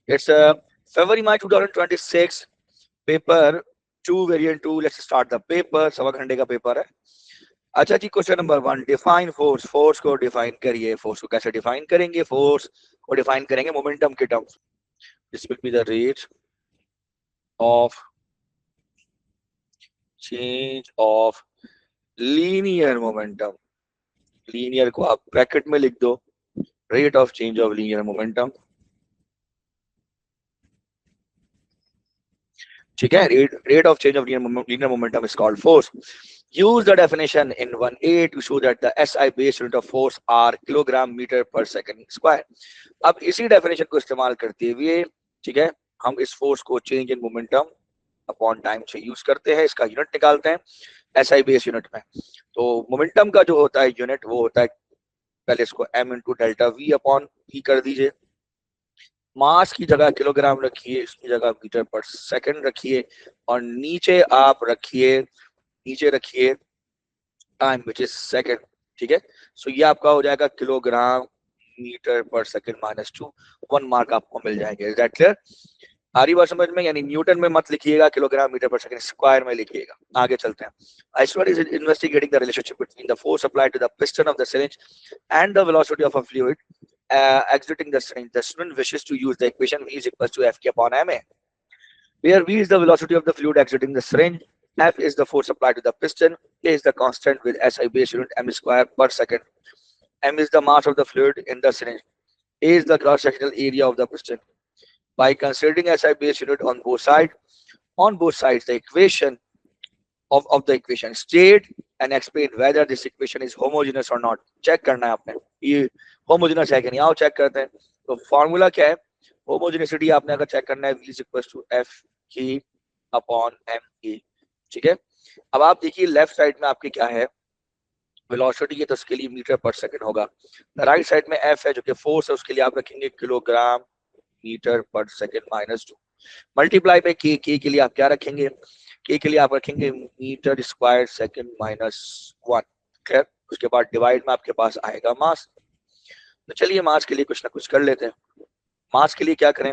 It's February March 2026 paper 2 variant 2. Let's start the paper. सवा घंटे का पेपर है. अच्छा जी, question number 1, define force. Force को डिफाइन करिए. फोर्स को कैसे डिफाइन करेंगे? फोर्स को डिफाइन करेंगे मोमेंटम के terms. This will be the rate of change of linear momentum. Linear को आप ब्रैकेट में लिख दो. Rate of change of linear momentum. ठीक है. rate of change of linear momentum is called force. Use the definition in 1A to show that the SI base unit of force are kilogram meter per second square. अब इसी definition को इस्तेमाल करते हुए, ठीक है, हम इस फोर्स को change in momentum upon time से यूज करते हैं. इसका यूनिट निकालते हैं एसआई बेस यूनिट में. तो मोमेंटम का जो होता है यूनिट, वो होता है, पहले इसको m into delta v upon e कर दीजिए. मास की जगह किलोग्राम रखिए, इसकी जगह मीटर पर सेकंड रखिए, और नीचे रखिए टाइम विच इज सेकंड. ठीक है. सो ये आपका हो जाएगा kilogram metre per second minus 2. 1 mark आपको मिल जाएंगे. Is that clear? आ रही बात समझ में? यानी न्यूटन में मत लिखिएगा, kilogram metre per second square में लिखिएगा. आगे चलते हैं. Iceland is investigating the relationship between the force applied to the piston of the syringe and the velocity of a fluid exiting the syringe. The student wishes to use the equation V is equals to Fk upon Ma, where V is the velocity of the fluid exiting the syringe, F is the force applied to the piston, K is the constant with SI base unit m square per second, M is the mass of the fluid in the syringe, A is the cross-sectional area of the piston. By considering SI base unit on both sides, the equation of the equation state and explain whether this equation is homogeneous or not. Check करना है आपने ये homogeneous है कि नहीं. आओ check करते हैं. तो फॉर्मूला क्या है? होमोजेनिसिटी आपने अगर चेक करना है, v is equals to f k upon m e. ठीक है. अब आप देखिए लेफ्ट साइड में आपके क्या है, वेलोसिटी है, तो उसके लिए मीटर पर सेकंड होगा. राइट साइड में f है जो कि फोर्स है, उसके लिए आप रखेंगे kilogram metre per second minus 2. Multiply पे के लिए आप क्या रखेंगे? के लिए आप रखेंगे मीटर स्क्वायर सेकंड माइनस 1. खैर, उसके बाद डिवाइड में आपके पास आएगा मास. तो चलिए मास के लिए कुछ ना कुछ कर लेते हैं. मास के लिए क्या करें?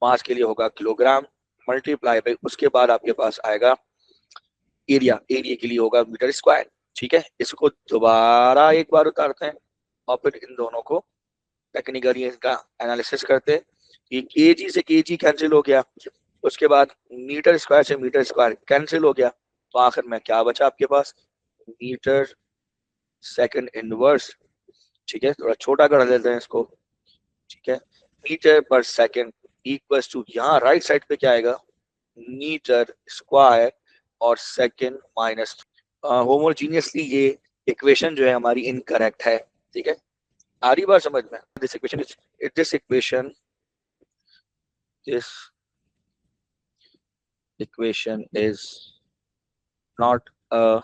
मास के लिए होगा किलोग्राम मल्टीप्लाई बाय, उसके बाद आपके पास आएगा एरिया. एरिया के लिए होगा मीटर स्क्वायर. ठीक है. इसको दोबारा एक बार उतारते हैं और फिर इन दोनों को टेक्निकली इनका एनालिसिस करते हैं. ये केजी से केजी कैंसिल हो गया, उसके बाद मीटर स्क्वायर से मीटर स्क्वायर कैंसिल हो गया, तो आखिर में क्या बचा आपके पास? Metre second inverse. ठीक है. थोड़ा छोटा कर देते हैं इसको. ठीक है. Metre per second equals to, यहाँ राइट साइड पे क्या आएगा? मीटर स्क्वायर और सेकंड माइनस. होमोजीनियसली ये इक्वेशन जो है हमारी इनकरेक्ट है. ठीक है. आ रही बात समझ में? This equation is not a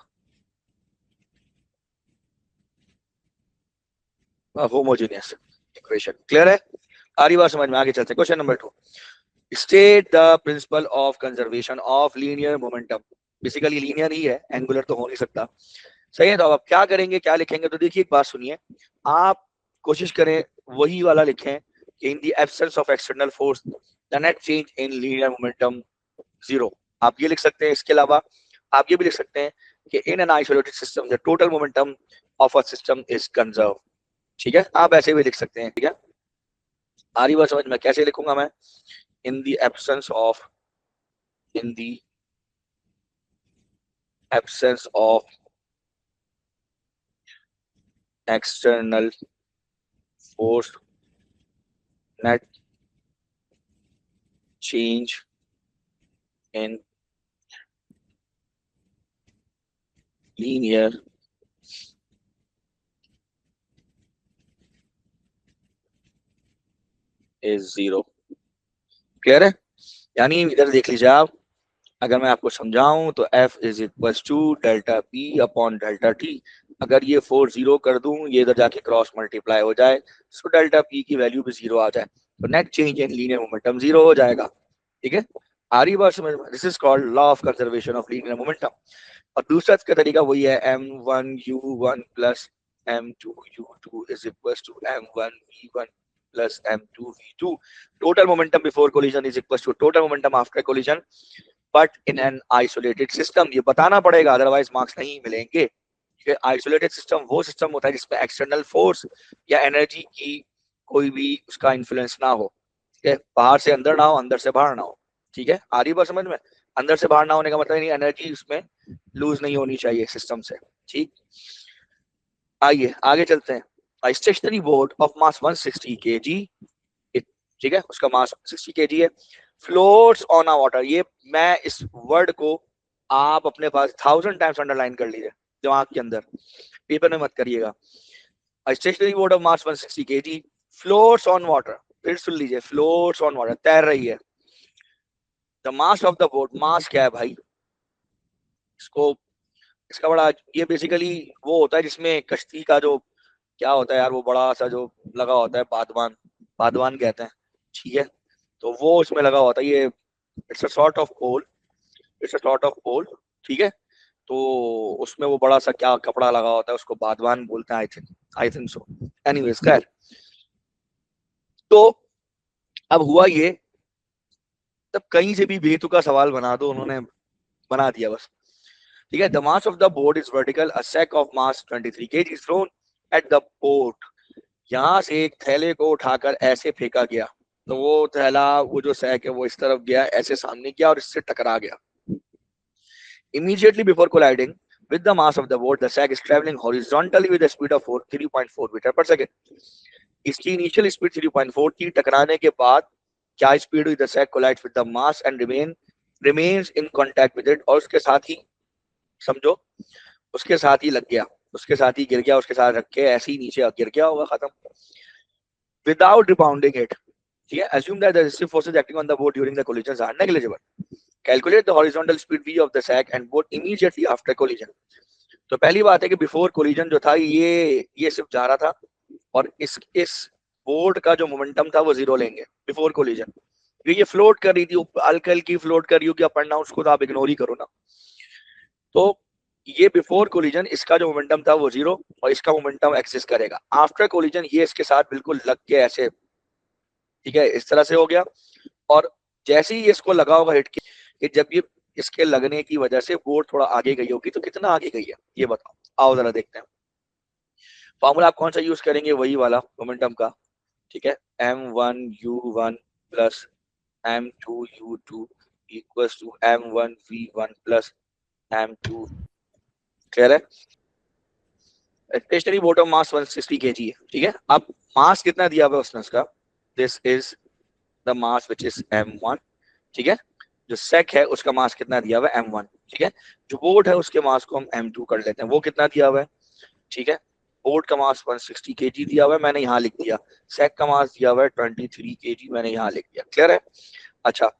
homogeneous equation. Clear है? आ रही बात समझ में? आगे चलते हैं. Question number 2, state the principle of conservation of linear momentum. Basically linear ही है, एंगुलर तो हो नहीं सकता. सही है. तो अब आप क्या करेंगे, क्या लिखेंगे? तो देखिए एक बात सुनिए, आप कोशिश करें वही वाला लिखें कि in the absence of external force the net change in linear momentum 0. आप ये लिख सकते हैं. इसके अलावा आप ये भी लिख सकते हैं कि in an isolated system the total momentum of a system is conserve. ठीक है. आप ऐसे भी लिख सकते हैं. ठीक है. आ रही बात समझ में? कैसे लिखूंगा मैं? In the absence of external force net change in linear is 0. Clear है? यानी इधर देख लीजिए आप, अगर मैं आपको समझाऊं तो F is equal to delta P upon delta T. अगर ये 4 0 कर दूं, ये इधर जाके क्रॉस मल्टीप्लाई हो जाए, सो डेल्टा P की वैल्यू भी 0 आ जाए, तो net change in linear momentum 0 हो जाएगा. ठीक है. आ रही बात समझ में? This is called law of conservation of linear momentum. और दूसरा इसका तरीका वही है, m1u1 plus m2u2 is equal to m1v1 plus m2v2. Total momentum before collision is equal to total momentum after collision, but in an isolated system. ये बताना पड़ेगा, otherwise marks नहीं मिलेंगे। आइसोलेटेड सिस्टम वो सिस्टम होता है जिसमें एक्सटर्नल फोर्स या एनर्जी की कोई भी उसका इन्फ्लुएंस ना हो, ठीक है, बाहर से अंदर ना हो, अंदर से बाहर ना हो, ठीक है, आ रही बात समझ में? अंदर से बाहर ना होने का मतलब नहीं एनर्जी उसमें लूज नहीं होनी चाहिए सिस्टम से, ठीक। आइए आगे चलते हैं। Stationary board of mass 160 kg, ठीक है, उसका मास 60 kg है, फ्लोट्स ऑन अ वाटर। ये मैं इस वर्ड को आप अपने पास 1000 टाइम्स अंडरलाइन कर लीजिए दिमाग के अंदर, पेपर में मत करिएगा। Stationary board of mass 160 kg floats on water, फिर सुन लीजिए, फ्लोट्स ऑन वाटर, तैर रही है। The mass of the boat, mass क्या है भाई, इसको इसका बड़ा, ये बेसिकली वो होता है जिसमें कश्ती का जो क्या होता है यार, वो बड़ा सा जो लगा होता है, बादवान, बादवान कहते हैं, ठीक है, तो वो उसमें लगा होता है, ये it's a sort of pole, it's a sort of pole, ठीक है, तो उसमें वो बड़ा सा क्या कपड़ा लगा होता है, उसको बादवान बोलते हैं, आई थिंक सो, एनीवेज खैर। तो अब हुआ ये, तब कहीं से भी बेतुका सवाल बना दो, उन्होंने बना दिया बस, ठीक है। The mass of the board is vertical, a sack of mass 23 kg is thrown at the port. यहाँ से एक थैले को उठाकर ऐसे फेंका गया, तो वो थैला, वो जो सैक है वो इस तरफ गया, ऐसे सामने गया और इससे टकरा गया। Immediately before colliding with the mass of the board, the sack is traveling horizontally with a speed of 3.4 metre per second. इसकी इनिशियल स्पीड 3.4 थी, टकराने के बाद क्या स्पीड हुई, the sack collides with the mass and remains in contact with it, और उसके साथ ही समझो, उसके साथ ही लग गया, उसके साथ ही गिर गया, उसके साथ रख के ऐसे ही नीचे गिर गया होगा, खत्म, विदाउट रिबाउंडिंग इट, ठीक है। Assume that the resistive forces acting on the board during the collisions are negligible. Calculate the horizontal speed v of the sack and board immediately after collision. तो पहली बात है कि बिफोर कोलिजन जो था ये सिर्फ जा रहा था, और इस बोर्ड का जो मोमेंटम था वो जीरो लेंगे बिफोर कोलिजन, ये फ्लोट कर रही थी, हल्की हल्की फ्लोट कर रही होगी अप एंड डाउन, उसको तो आप इग्नोर ही करो ना। तो ये बिफोर कोलिजन इसका जो मोमेंटम था वो जीरो, और इसका मोमेंटम एक्सिस्ट करेगा। आफ्टर कोलिजन ये इसके साथ बिल्कुल लग के ऐसे, ठीक है, इस तरह से हो गया, और जैसे ही इसको लगा होगा हिट कि जब ये इसके लगने की वजह से बोर्ड थोड़ा आगे गई होगी, तो कितना आगे गई है ये बताओ, आओ जरा देखते हैं। फॉर्मूला आप कौन सा यूज करेंगे, वही वाला मोमेंटम का, ठीक है, m1u1 plus m2u2 equals to m1v1 plus m2, clear है। स्टेशनरी बॉटम मास 160 kg है, ठीक है। अब मास कितना दिया हुआ है उसने उसका, this is the mass which is m1, ठीक है, जो सेक है उसका मास कितना दिया हुआ है m1, ठीक है, जो बोर्ड है उसके मास को हम m2 कर लेते हैं, वो कितना दिया हुआ है, ठीक है, बोर्ड का मास 160 kg दिया हुआ है, मैंने यहाँ लिख दिया, सेक का मास दिया हुआ है 23 kg, मैंने यहाँ लिख दिया, क्लियर है। अच्छा,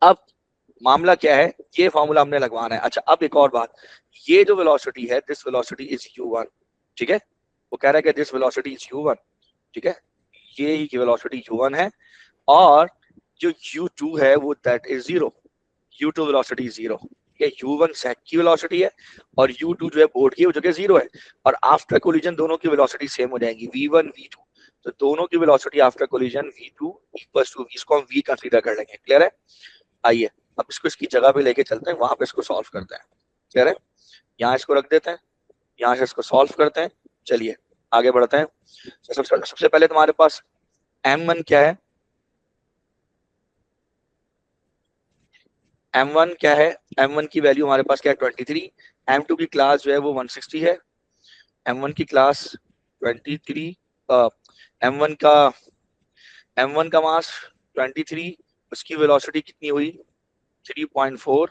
अब मामला क्या है, ये फॉर्मूला हमने लगवाना है। अच्छा, अब एक और बात, ये जो वेलोसिटी है, दिस वेलोसिटी इज u1, ठीक है, वो कह रहा है कि दिस वेलोसिटी इज u1, ठीक है, ये ही वेलोसिटी u1 है, और जो u2 है वो that is zero, u2 velocity zero, ये u1 सैक की वेलोसिटी है, और u2 जो है बोर्ड की, वो जगह जीरो है, और आफ्टर कोलिजन दोनों की वेलोसिटी सेम हो जाएगी, v1 v2, तो दोनों की velocity after collision v2 equals to, इसको हम v कंसीडर कर लेंगे, क्लियर है। आइए अब इसको इसकी जगह पे लेके चलते हैं, वहां पे इसको सॉल्व करते हैं, क्लियर है। यहाँ इसको रख देते हैं, यहाँ से इसको सॉल्व करते हैं, चलिए आगे बढ़ते हैं। सबसे पहले तुम्हारे पास m1 क्या है, m1 क्या है, m1 की वैल्यू हमारे पास क्या है 23, m2 की क्लास जो है वो 160 है, m1 की क्लास 23, m1 का m1 का मास 23, उसकी वेलोसिटी कितनी हुई 3.4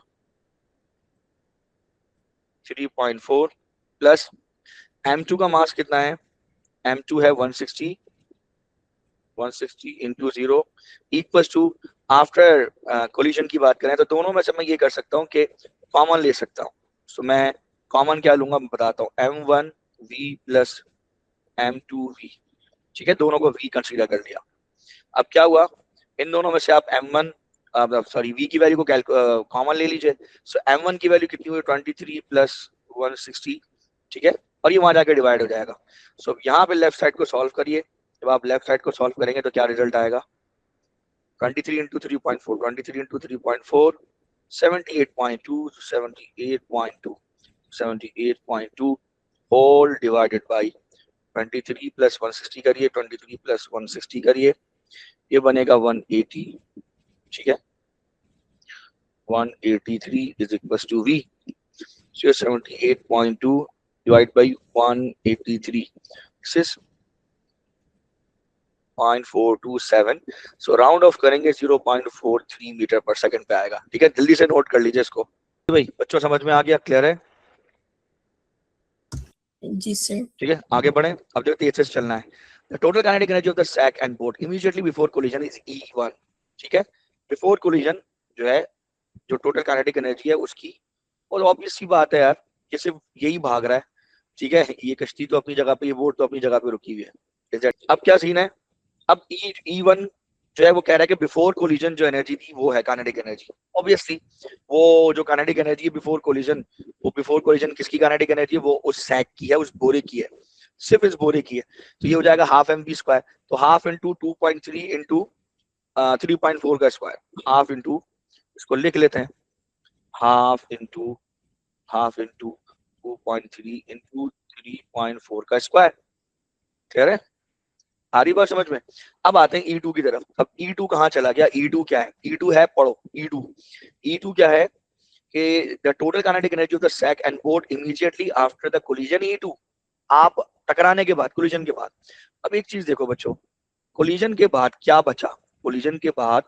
प्लस m2 का मास कितना है, m2 है 160 into zero equals to, after collision की बात करें तो दोनों में से मैं ये कर सकता हूँ कि कॉमन ले सकता हूँ, तो मैं कॉमन क्या लूंगा मैं बताता हूँ, m1v प्लस m2v, ठीक है, दोनों को v कंसीडर कर लिया। अब क्या हुआ, इन दोनों में से आप m1 सॉरी v की वैल्यू को कॉमन ले लीजिए, सो m1 की वैल्यू कितनी हुई 23 प्लस 160, ठीक है, और ये वहां जाके डिवाइड हो जाएगा। सो यहाँ पे लेफ्ट साइड को सॉल्व करिए, जब आप लेफ्ट साइड को सॉल्व करेंगे तो क्या रिजल्ट आएगा, 23 into 3.4, 23 into 3.4, 78.2, 78.2, 78.2 whole divided by 23 plus 160 करिए, 23 प्लस 160 करिए, ये बनेगा 180, ठीक है, 183 is equals to V. So 78.2 divided by 183. This is 0.427. So round of करेंगे 0.43 मीटर पर सेकंड पे आएगा, ठीक है, जल्दी से नोट कर लीजिए इसको भाई, बच्चों समझ में आ गया, क्लियर है? जी सर। ठीक है, आगे बढ़े, अब देखो तेज से चलना है। The total kinetic energy of the sack and boat immediately before collision is E1, ठीक है, बिफोर कोलिजन जो है, जो टोटल काइनेटिक एनर्जी है उसकी, और ऑब्वियस सी बात है यार, ये सिर्फ यही भाग रहा है, ठीक है, ये कश्ती तो अपनी जगह पे, ये बोट तो अपनी जगह पे रुकी हुई है। अब क्या सीन है, अब E1 जो है वो कह रहा है कि बिफोर कोलिजन जो एनर्जी थी वो है काइनेटिक एनर्जी। ऑब्वियसली वो जो काइनेटिक एनर्जी है बिफोर कोलिजन, वो बिफोर कोलिजन किसकी काइनेटिक एनर्जी है, वो उस सैक की है, उस बोरे की है, सिर्फ इस बोरे की है। तो ये हो जाएगा हाफ mv², तो हाफ इंटू 2.3 इंटू 3.4 का स्क्वायर, हाफ इंटू, इसको लिख लेते हैं, हाफ इंटू 2.3 इंटू 3.4 का स्क्वायर, क्लियर है, आ रही बात समझ में? अब आते हैं E2 की तरफ। अब E2 कहाँ चला गया, E2 क्या है, E2 है, पढ़ो E2 क्या है कि the total kinetic energy of the sack and boat immediately after the collision E2, आप टकराने के बाद, कोलिजन के बाद। अब एक चीज देखो बच्चों, कोलिजन के बाद क्या बचा, कोलिजन के बाद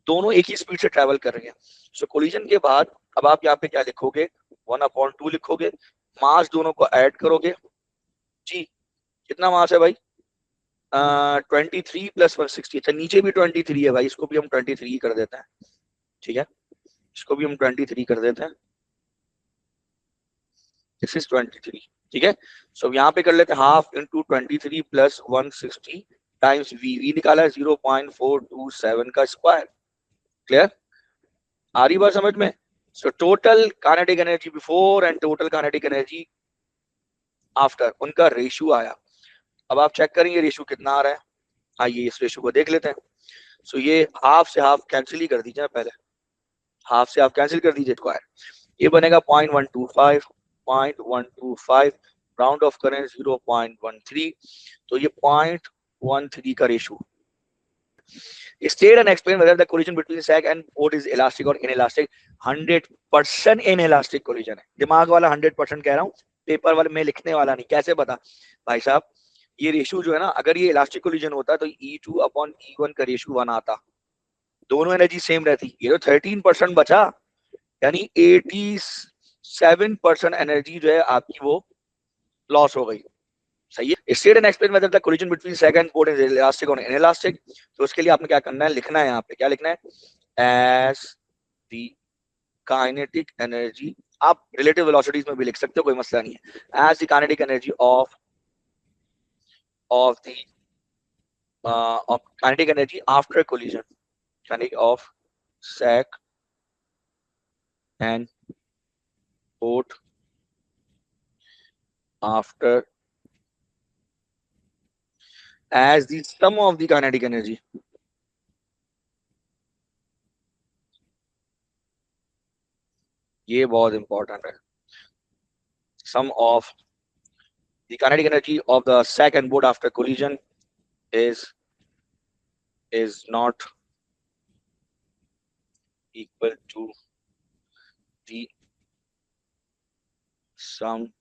दोनों एक ही स्पीड से ट्रेवल कर रहे हैं, सो कोलिजन के बाद अब आप यहाँ पे क्या लिखोगे, 1/2 लिखोगे, मास दोनों को ऐड करोगे जी, कितना मास है भाई, 23 प्लस 160, अच्छा नीचे भी 23 है भाई, इसको भी हम 23 कर देते हैं, ठीक है, इसको भी हम 23 कर देते हैं, दिस इज 23, ठीक है। सो यहाँ पे कर लेते हैं half into 23 plus 160 times v निकाला है 0.427 का स्क्वायर, क्लियर, आ रही बात समझ में? So total kinetic energy before and total kinetic energy after, उनका रेशियो आया। अब आप चेक करेंगे रेशियो कितना आ रहा है, आइए इस रेशियो को देख लेते हैं। सो ये हाफ से हाफ कैंसिल ही कर दीजिए, पहले हाफ से हाफ कैंसिल कर दीजिए, स्क्वायर, ये बनेगा 0.125, राउंड ऑफ करें 0.13, तो ये 0.13 का ratio. State and explain whether the collision between sag and boat is elastic or inelastic. 100% inelastic collision है, दिमाग वाला 100% कह रहा हूँ, पेपर वाले में लिखने वाला नहीं। कैसे पता भाई साहब, ये रेशियो जो है ना, अगर ये इलास्टिक कोलिजन होता तो E2/E1 का रेशियो 1 आता, दोनों एनर्जी सेम रहती, ये तो 13% बचा, यानी 87% एनर्जी जो है आपकी वो लॉस हो गई, सही है। State and explain whether the collision between sag and boat is elastic or inelastic, तो उसके लिए आपने क्या करना है, लिखना है यहाँ पे, क्या लिखना है, as the kinetic energy, आप रिलेटिव वेलोसिटीज में भी लिख सकते हो, कोई मसला नहीं है, as the kinetic energy of the of kinetic energy after collision, kinetic of sag and boat after, as the sum of the kinetic energy, ये बहुत इंपॉर्टेंट है, sum of the kinetic energy of the sack and boat after collision is not equal to the sum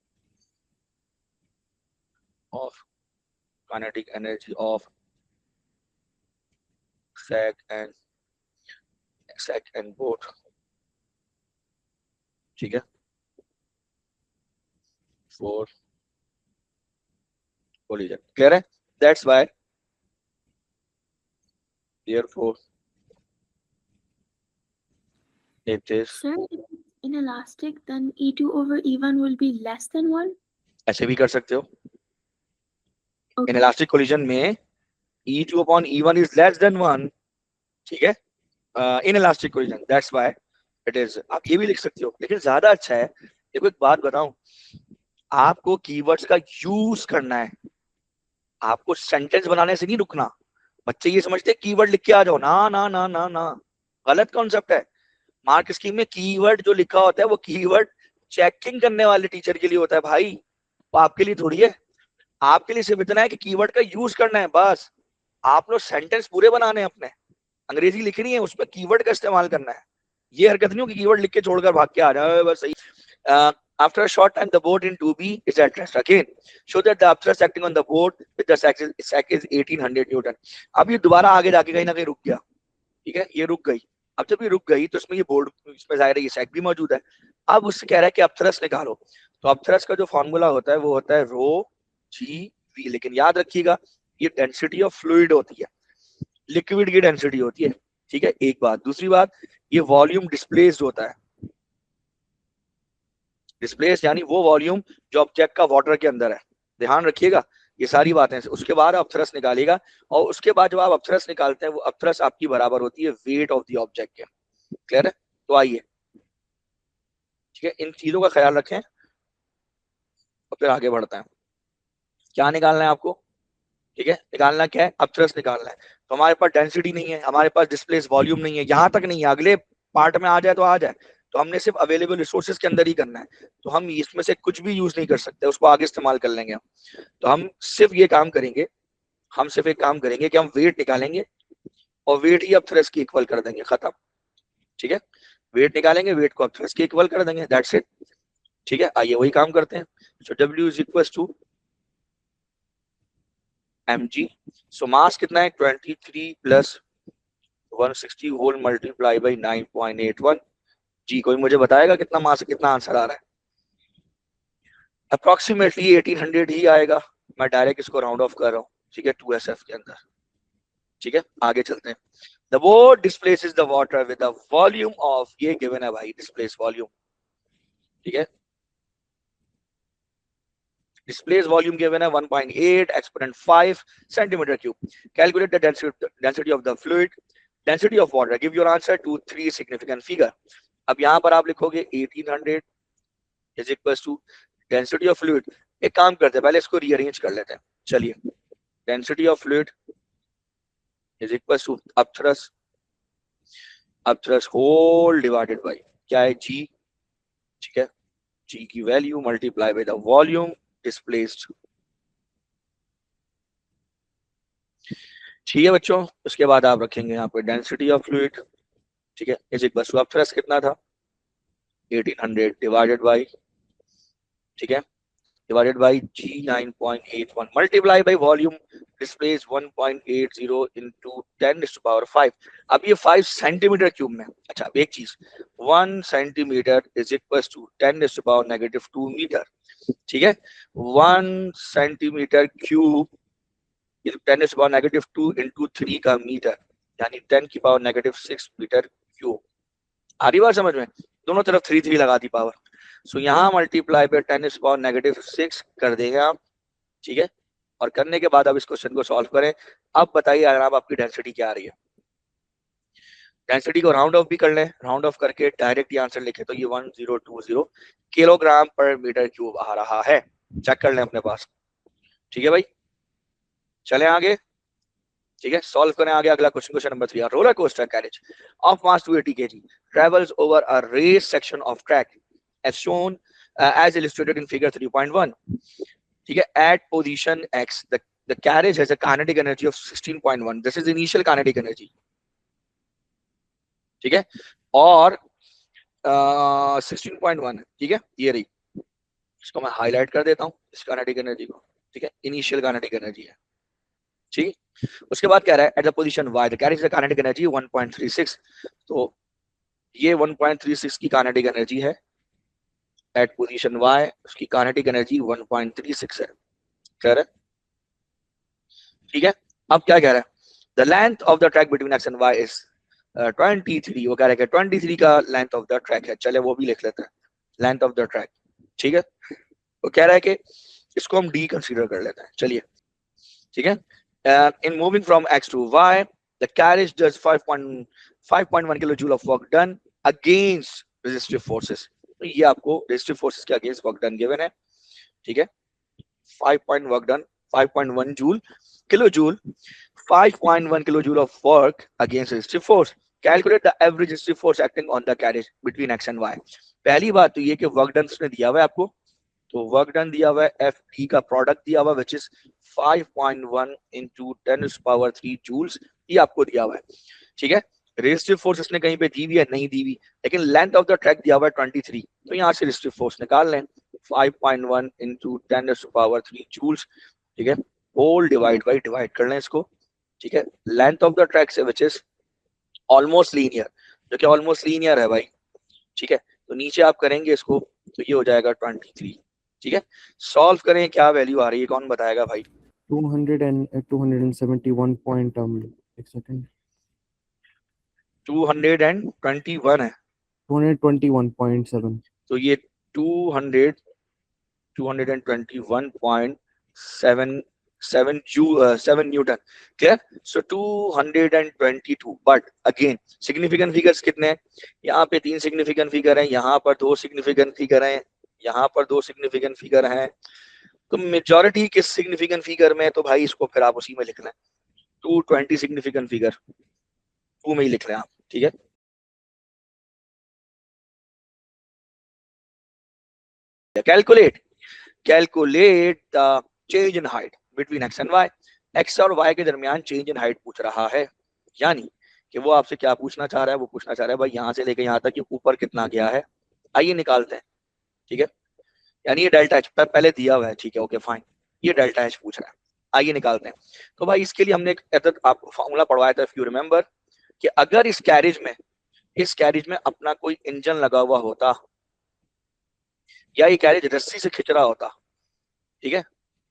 of kinetic energy of sack and boat, ठीक है, for collision, clear है? That's why therefore it is, Sir, inelastic, then E2 over E1 will be less than 1? ऐसे भी कर सकते हो, Okay. in elastic collision में E2/E1 is less than 1, ठीक है, in elastic collision, that's why it is, आप ये भी लिख सकते हो, लेकिन ज्यादा अच्छा है, देखो एक बात बताऊं, आपको कीवर्ड्स का यूज करना है, आपको सेंटेंस बनाने से नहीं रुकना। बच्चे ये समझते हैं कीवर्ड लिख के आ जाओ, ना ना ना ना ना, गलत कॉन्सेप्ट है। मार्क स्कीम में कीवर्ड जो लिखा होता है वो कीवर्ड चेकिंग करने वाले टीचर के लिए होता है भाई, वो आपके लिए थोड़ी है। आपके लिए सिर्फ इतना है कि कीवर्ड का यूज करना है बस। आप लोग सेंटेंस पूरे बनाने हैं अपने, अंग्रेजी लिखनी है उसमें कीवर्ड का इस्तेमाल करना है। ये हरकत नहीं हो कि कीवर्ड लिख के छोड़कर भाग के आ जाए बस सही। After a short time, the board in 2B is at rest again. Show that the thrust acting on the board with the sac is 1800 Newton. अब ये दोबारा आगे जाके कहीं ना कहीं रुक गया, ठीक है, ये रुक गई। अब जब ये रुक गई तो इसमें ये बोर्ड, इसमें जाहिर है ये सैक भी मौजूद है। अब उससे कह रहा है कि अब थ्रस्ट निकालो। तो अब थ्रस्ट का जो फॉर्मूला होता है वो होता है रो जी वी, लेकिन याद रखिएगा ये डेंसिटी ऑफ फ्लूइड होती है, लिक्विड की डेंसिटी होती है, ठीक है, एक बात। दूसरी बात, ये वॉल्यूम डिस्प्लेस्ड होता है। डिस्प्लेस यानी वो वॉल्यूम जो ऑब्जेक्ट का वाटर के अंदर है, ध्यान रखिएगा ये सारी बातें। उसके बाद आप थ्रस्ट निकालिएगा, और उसके बाद जब आप थ्रस्ट निकालते हैं वो थ्रस्ट आपकी बराबर होती है वेट ऑफ द ऑब्जेक्ट के। क्लियर है? तो आइए, ठीक है, इन चीजों का ख्याल रखें और फिर आगे बढ़ते हैं। क्या निकालना है आपको? ठीक है, निकालना क्या है? अब थ्रस्ट निकालना है। तो हमारे पास डेंसिटी नहीं है, हमारे पास डिस्प्लेस वॉल्यूम नहीं है, यहां तक नहीं है, अगले पार्ट में आ जाए तो आ जाए। तो हमने सिर्फ अवेलेबल रिसोर्सेज के अंदर ही करना है, तो हम इसमें से कुछ भी यूज नहीं कर सकते, उसको आगे इस्तेमाल कर लेंगे हम। तो हम सिर्फ ये काम करेंगे, हम सिर्फ एक काम करेंगे कि हम वेट निकालेंगे और वेट ही अब थ्रस्ट की इक्वल कर देंगे, खत्म। ठीक है, वेट निकालेंगे, वेट को अब थ्रस्ट की इक्वल कर देंगे, दैट्स इट। ठीक है, आइए वही काम करते हैं। सो W is equal to mg। सो मास कितना है? 23 प्लस 160 होल मल्टीप्लाई बाई 9.81 जी। कोई मुझे बताएगा कितना मास, कितना आंसर आ रहा है? अप्रोक्सीमेटली 1800 ही आएगा। मैं डायरेक्ट इसको राउंड ऑफ कर रहा हूँ, ठीक है, 2SF के अंदर। ठीक है, आगे चलते हैं। The board displaces the water with a volume of, ये given है भाई, displace volume, ठीक है, displace volume given है 1.8 exponent 5 centimeter cube. Calculate the density of the fluid, density of water. Give your answer to 3 significant figure. अब यहाँ पर आप लिखोगे 1800 is equals to density of fluid। एक काम करते हैं, पहले इसको रीअरेंज कर लेते हैं। चलिए, density of fluid is equals to upthrust whole divided by क्या है? G, ठीक है, G की value multiply by the volume displaced. ठीक है बच्चों, उसके बाद आप रखेंगे यहाँ पे डेंसिटी ऑफ फ्लूइड, ठीक है, इज इक्वल टू अपथ्रस्ट कितना था? 1800 डिवाइडेड बाय, ठीक है, divided by G 9.81 multiply by volume displays 1.80 into 10 to the power 5। अब ये 5 सेंटीमीटर क्यूब में। अच्छा, अब एक चीज, 1 centimetre is equal to 10 to the power -2 metre, ठीक है, 1 centimetre cube 10 to the power -2 into 3 का मीटर, यानी 10 की पावर -6 मीटर क्यूब। आ रही बात समझ में? दोनों तरफ 3 लगा दी पावर। सो यहाँ multiply by 10 to the power -6 कर देंगे आप, ठीक है, और करने के बाद अब इस क्वेश्चन को सॉल्व करें। अब बताइए जनाब आपकी डेंसिटी क्या आ रही है? डेंसिटी को राउंड ऑफ भी कर लें, राउंड ऑफ करके डायरेक्ट आंसर लिखे तो ये 1020 किलोग्राम पर मीटर क्यूब आ रहा है। चेक कर लें अपने पास, ठीक है भाई, चलें आगे, ठीक है, सॉल्व करें आगे। अगला question number 3, roller coaster carriage of mass 280 kg travels over a race section of track as shown as illustrated in figure 3.1। ठीक है, at position x the carriage has a kinetic energy of 16.1, this is initial kinetic energy, ठीक है, और 16.1, ठीक है, ये रही, इसको मैं हाईलाइट कर देता हूं इस kinetic एनर्जी को, ठीक है, इनिशियल kinetic एनर्जी है, ठीक। उसके बाद कह रहा है at the position y the carriage the kinetic energy 1.36, तो ये 1.36 की kinetic एनर्जी है एट पोजीशन y, उसकी kinetic एनर्जी 1.36 है, कह रहा है, ठीक है। अब क्या कह रहा है? The length of the track between x and y is 23, वो कह रहा है कि 23 का लेंथ ऑफ द ट्रैक है। चले वो भी लिख लेते हैं, लेंथ ऑफ द ट्रैक, ठीक है, वो कह रहा है कि इसको हम d कंसीडर कर लेते हैं। चलिए, ठीक है, in moving from x to y the carriage does 5.1 kilo joule of work done against resistive forces. तो ये आपको रेजिस्टिव फोर्सेस के अगेंस्ट वर्क डन गिवन है, ठीक है, 5 point work done 5.1 joule kilo joule 5.1 kilojoule of work against resistive force. Calculate the average resistive force acting on the carriage between x and y. पहली बात तो ये कि work done उसने दिया हुआ है आपको, तो वर्क डन दिया हुआ है एफ टी का प्रोडक्ट दिया हुआ है विच इज 5.1 into 10⁻³ जूल्स, ये आपको दिया हुआ है, ठीक है। रेजिस्टिव फोर्स इसने कहीं पे दी हुई है, नहीं दी हुई, लेकिन लेंथ ऑफ द ट्रैक दिया हुआ है 23, तो यहाँ से रेजिस्टिव फोर्स निकाल लें 5.1 into 10⁻³ जूल्स, ठीक है। होल डिवाइड बाई डिवाइड कर लें इसको, ठीक है। लेंथ ऑफ द ट्रैक से विच इज ऑलमोस्ट लीनियर, जो कि ऑलमोस्ट लीनियर है भाई, ठीक है। तो नीचे आप करेंगे इसको तो ये हो जाएगा 23, ठीक है। सॉल्व करें, क्या वैल्यू आ रही है, कौन बताएगा भाई? 271 point एक सेकंड 221 है, 221.7 तो ये 221.7 Newton, clear. So 222, but again significant figures कितने हैं? यहाँ पे 3 सिग्निफिकेंट फिगर हैं, यहाँ पर 2 सिग्निफिकेंट फिगर हैं, यहाँ पर 2 सिग्निफिकेंट फिगर हैं, तो मेजॉरिटी किस सिग्निफिकेंट फिगर में है? तो भाई इसको फिर आप उसी में लिख लें, 220 सिग्निफिकेंट फिगर 2 में ही लिख लें आप, ठीक है। Calculate the change in height between X and Y, X और वाई के दरमियान चेंज इन हाइट पूछ रहा है, यानी कि वो आपसे क्या पूछना चाह रहा है? वो पूछना चाह रहा है भाई यहाँ से लेकर यहाँ तक कि ऊपर कितना गया है, आइए निकालते हैं, ठीक है। यानी ये डेल्टा एच पहले दिया हुआ है, ठीक है, ओके फाइन, ये डेल्टा एच पूछ रहा है, आइए निकालते हैं। तो भाई इसके लिए हमने एक आपको फॉर्मूला पढ़वाया था, इफ यू रिमेंबर, कि अगर इस कैरेज में अपना कोई इंजन लगा हुआ होता, या ये कैरेज रस्सी से खिंच रहा होता, ठीक है,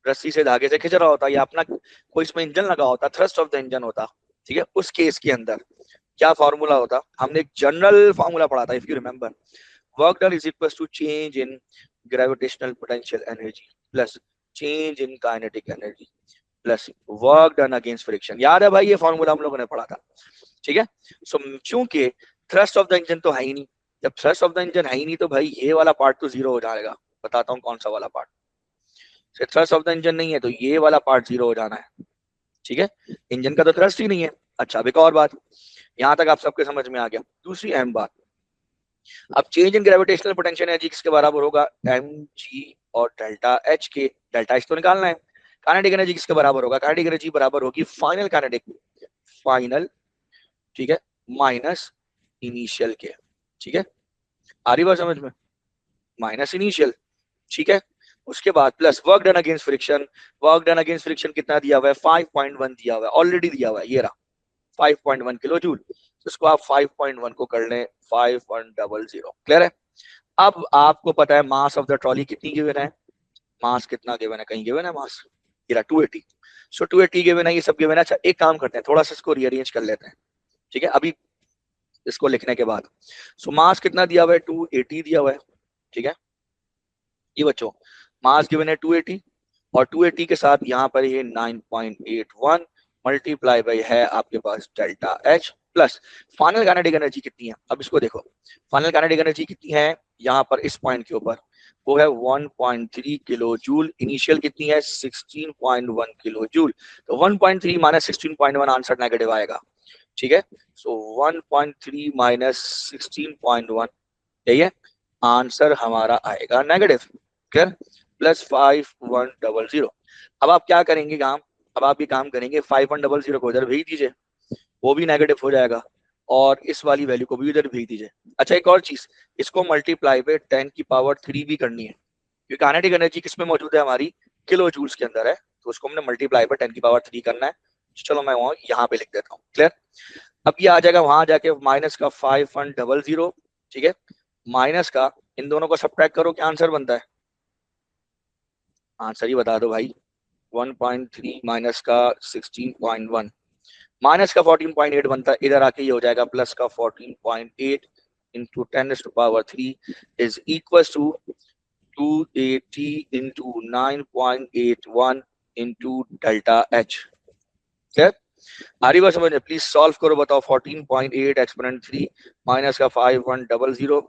रस्सी से धागे से खिंच रहा होता, या अपना कोई इसमें इंजन लगा होता, थ्रस्ट ऑफ द इंजन होता, ठीक है, उस केस के अंदर क्या फॉर्मूला होता? हमने एक जनरल फॉर्मूला पढ़ा था, if you remember, work done is equal to change in gravitational potential energy plus change in kinetic energy plus work done against friction. याद है भाई, ये फॉर्मूला हम लोगों ने पढ़ा था, ठीक है। सो चूंकि थ्रस्ट ऑफ द इंजन तो है ही नहीं, जब थ्रस्ट ऑफ द इंजन है ही नहीं तो भाई ये वाला पार्ट तो जीरो हो जाएगा। बताता हूँ कौन सा वाला part, thrust of the engine नहीं है तो ये वाला पार्ट जीरो हो जाना है, ठीक है। इंजन का तो थ्रस्ट ही नहीं है। अच्छा, अब एक और बात, यहाँ तक आप सबके समझ में आ गया। दूसरी अहम बात, अब change in gravitational potential energy किसके बराबर होगा? एम जी और डेल्टा एच के। डेल्टा एच तो निकालना है। काइनेटिक एनर्जी किसके बराबर होगा? काइनेटिक एनर्जी बराबर होगी फाइनल काइनेटिक, फाइनल, ठीक है, माइनस इनिशियल के, ठीक है। आ रही बात समझ में? माइनस इनिशियल, ठीक है। उसके बाद plus work done against friction. Work done against friction कितना दिया हुआ है? 5.1 दिया हुआ है, ऑलरेडी दिया हुआ है, ये रहा 5.1 किलो जूल। तो इसको आप 5.1 को कर लें 5100, क्लियर है। अब आपको पता है मास ऑफ द ट्रॉली कितनी गिवन है? मास कितना गिवन है? कहीं गिवन है मास? ये रहा 280। सो 280 गिवन है, ये सब गिवन है। अच्छा, एक काम करते हैं, थोड़ा सा इसको रीअरेंज कर लेते हैं, ठीक है, अभी इसको लिखने के बाद। सो मास कितना दिया हुआ है? 280 दिया हुआ है, ठीक है। ये बच्चों मास गिवन है 280, और 280 के साथ यहाँ पर ये 9.81 मल्टीप्लाई बाई है आपके पास delta h plus final kinetic energy कितनी है? अब इसको देखो, फाइनल काइनेटिक एनर्जी कितनी है यहाँ पर इस पॉइंट के ऊपर? वो है 1.3 किलो जूल। इनिशियल कितनी है? 16.1 किलो जूल। तो 1.3 माइनस 16.1 आंसर नेगेटिव आएगा, ठीक है। सो 1.3 माइनस 16.1, यही है आंसर हमारा आएगा नेगेटिव, क्लियर, प्लस 5100। अब आप क्या करेंगे काम? अब आप ये काम करेंगे 5100 को उधर भेज दीजिए, वो भी नेगेटिव हो जाएगा, और इस वाली वैल्यू को भी उधर भेज दीजिए। अच्छा, एक और चीज, इसको मल्टीप्लाई पे 10⁻³ भी करनी है, क्योंकि काइनेटिक एनर्जी किस में मौजूद है? हमारी किलो जूल्स के अंदर है, तो उसको हमने मल्टीप्लाई पे 10⁻³ करना है। चलो मैं वहां यहाँ पे लिख देता हूँ, क्लियर। अब ये आ जाएगा वहां जाके माइनस का 5100, ठीक है, माइनस का इन दोनों को सब्ट्रैक्ट करो, क्या आंसर बनता है? आंसर ही बता दो भाई। 1.3 माइनस का 16.1 माइनस का 14.8 बनता है, इधर आके ये हो जाएगा प्लस का 14.8 into 10⁻³ is equal to 280 into 9.81 into delta h, clear. आ रही बात समझ में? प्लीज सॉल्व करो, बताओ। 14.8 एक्सपोनेंट 3 माइनस का 5100,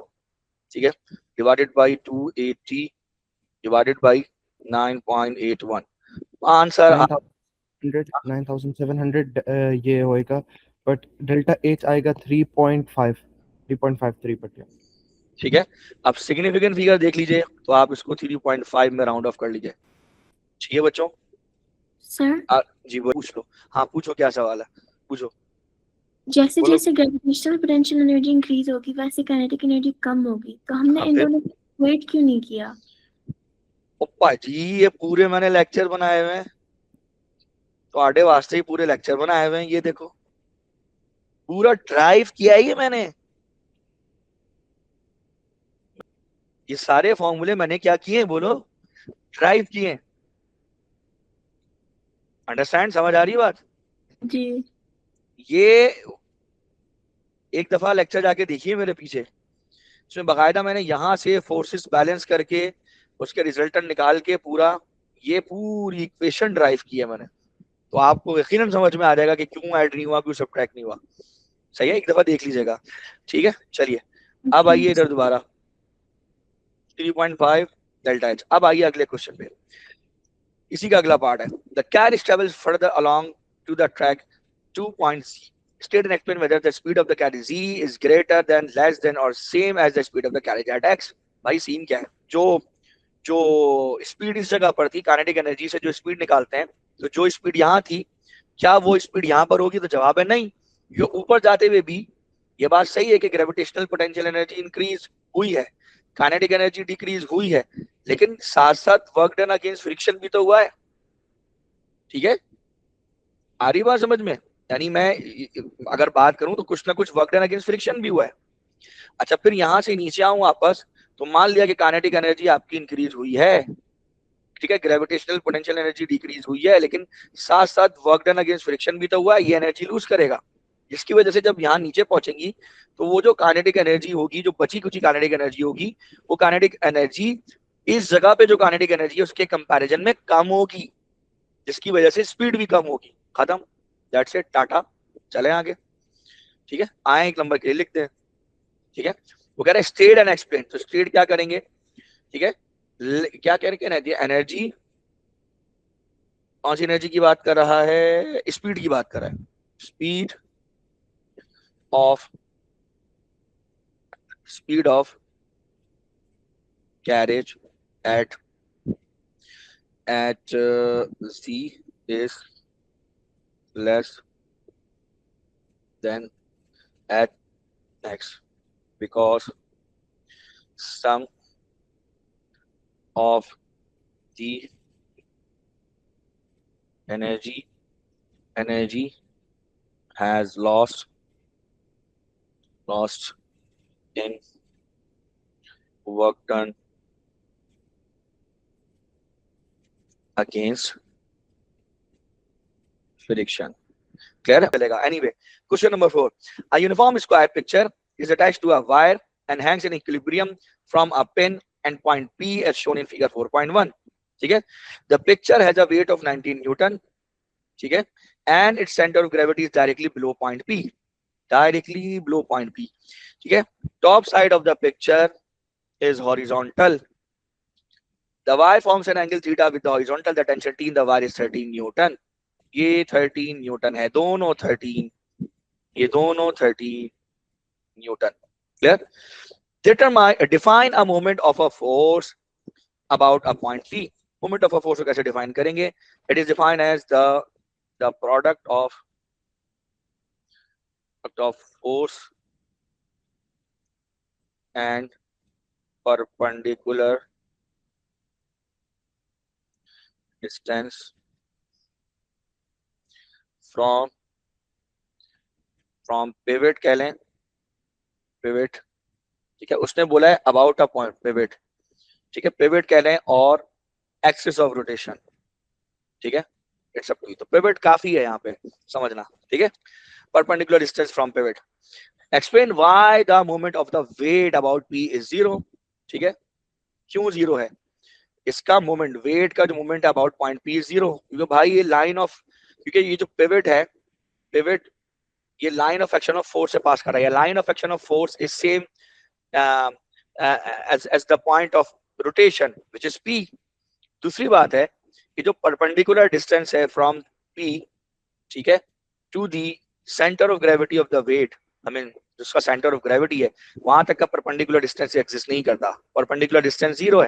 ठीक है, divided by 280 divided by 9.81, answer 9700 ये होएगा, बट डेल्टा एच आएगा 3.53 बट ठीक है। अब सिग्निफिकेंट फिगर देख लीजिए, तो आप इसको 3.5 में राउंड ऑफ कर लीजिए। ठीक है बच्चों? सर, जी वो पूछ लो। हाँ पूछो, क्या सवाल है, पूछो। जैसे बोलो। जैसे ग्रेविटेशनल पोटेंशियल एनर्जी इंक्रीज होगी वैसे काइनेटिक एनर्जी कम होगी, तो हमने हाँ इन फिर दोनों को वेट क्यों नहीं किया? ओप्पा जी, ये पूरे मैंने लेक्चर बनाए हुए हैं, तो आधे वास्ते ही पूरे लेक्चर बनाए हुए हैं। ये देखो, पूरा ड्राइव किया ही है मैंने। ये सारे फॉर्मूले मैंने क्या किए हैं, बोलो? ड्राइव किए हैं। अंडरस्टैंड, समझ आ रही है बात? जी। ये एक दफा लेक्चर जाके देखिए मेरे पीछे, इसमें बकायदा मैंने यहाँ से फोर्सेस बैलेंस करके उसके रिजल्टेंट निकाल के पूरा ये पूरी इक्वेशन ड्राइव की है मैंने। तो आपको यकीनन समझ में आ जाएगा कि क्यों ऐड नहीं हुआ, क्यों सब्ट्रैक्ट नहीं हुआ। सही है, एक दफा देख लीजिएगा। ठीक है, चलिए अब आइए इधर दोबारा 3.5 डेल्टा एच। अब आइए अगले क्वेश्चन पे, इसी का अगला पार्ट है। The carriage travels further along to the track 2.c, state and explain whether the speed of the carriage z is greater than, less than or same as the speed of the carriage at x। भाई scene क्या है, जो जो speed इस जगह पर थी, kinetic energy से जो स्पीड निकालते हैं, तो जो स्पीड यहाँ थी, क्या वो स्पीड यहाँ पर होगी? तो जवाब है नहीं। ये ऊपर जाते हुए भी ये बात सही है कि ग्रेविटेशनल पोटेंशियल एनर्जी इंक्रीज हुई है, काइनेटिक एनर्जी डिक्रीज हुई है, लेकिन साथ साथ वर्क डन अगेंस्ट फ्रिक्शन भी तो हुआ है। ठीक है, आ रही बात समझ में? यानी मैं अगर बात करूं तो कुछ ना कुछ वर्क डन अगेंस्ट फ्रिक्शन भी हुआ है। अच्छा, फिर यहां से नीचे आऊं वापस, तो मान लिया कि काइनेटिक एनर्जी आपकी इंक्रीज हुई है, ठीक है, ग्रेविटेशनल पोटेंशियल एनर्जी डिक्रीज हुई है, लेकिन साथ साथ वर्क डन अगेंस्ट फ्रिक्शन भी तो हुआ है, ये एनर्जी लूज करेगा, जिसकी वजह से जब यहाँ नीचे पहुंचेंगी तो वो जो काइनेटिक एनर्जी होगी, जो बची कुछ काइनेटिक एनर्जी होगी, वो काइनेटिक एनर्जी इस जगह पे जो काइनेटिक एनर्जी है उसके कंपैरिजन में कम होगी, जिसकी वजह से स्पीड भी कम होगी। खत्म, दैट्स इट, टाटा, चले आगे। ठीक है, आए एक नंबर के लिए लिखते हैं। ठीक है, वो कह रहे हैं स्टेट एंड एक्सप्लेन। तो स्टेट क्या करेंगे? ठीक है, क्या करेंगे? एनर्जी, कौन सी एनर्जी की बात कर रहा है? स्पीड की बात कर रहा है। Speed of carriage at z is less than at x, because some of the energy has lost in work done against friction। Clear है? चलेगा। Anyway, question number 4. A uniform square picture is attached to a wire and hangs in equilibrium from a pin and point P as shown in figure 4.1. ठीक है, the picture has a weight of 19 Newton, ठीक है, and its center of gravity is directly below point P, ठीक है, top side of the picture is horizontal, the wire forms an angle theta with the horizontal, the tension T in the wire is 13 Newton। ये 13 Newton है, दोनों 13, ये दोनों 13 Newton. Clear? define a moment of a force about a point P। moment of a force को कैसे define करेंगे? It is defined as the product of force and perpendicular distance from pivot, कह लें pivot, ठीक है, उसने बोला है about a point pivot, ठीक है, pivot कह लें, और axis of rotation, ठीक है, इट्स अप टू यू। तो पिवट काफी है यहाँ पे समझना, ठीक है, perpendicular distance from pivot. Explain why the moment of the weight about P is zero, ठीक है, क्यों जीरो है इसका मोमेंट, वेट का जो मोमेंट है about point P is zero, क्योंकि भाई ये लाइन ऑफ, क्योंकि ये जो पिवट है, पिवट ये line of action of force से पास कर रहा है, line of action of force is same as the point of rotation which is p। दूसरी बात है ये जो परपेंडिकुलर डिस्टेंस है फ्रॉम P, ठीक है, to the centre of gravity of the weight, I mean जिसका सेंटर ऑफ ग्रेविटी है वहां तक का परपेंडिकुलर डिस्टेंस एग्जिस्ट नहीं करता, परपेंडिकुलर डिस्टेंस 0 है,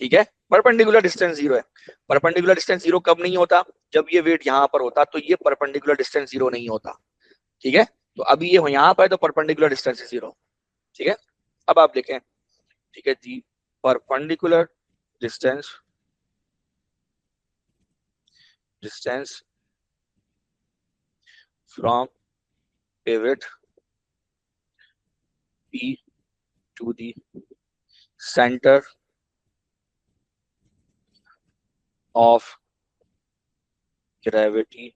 ठीक है, परपेंडिकुलर डिस्टेंस 0 है। परपेंडिकुलर डिस्टेंस 0 कब नहीं होता, जब ये वेट यहाँ पर होता तो ये परपेंडिकुलर डिस्टेंस 0 नहीं होता, ठीक है। तो अभी ये यहाँ पर है तो परपेंडिकुलर डिस्टेंस है 0, ठीक है। अब आप देखें, ठीक है, the perpendicular distance from pivot P to the center of gravity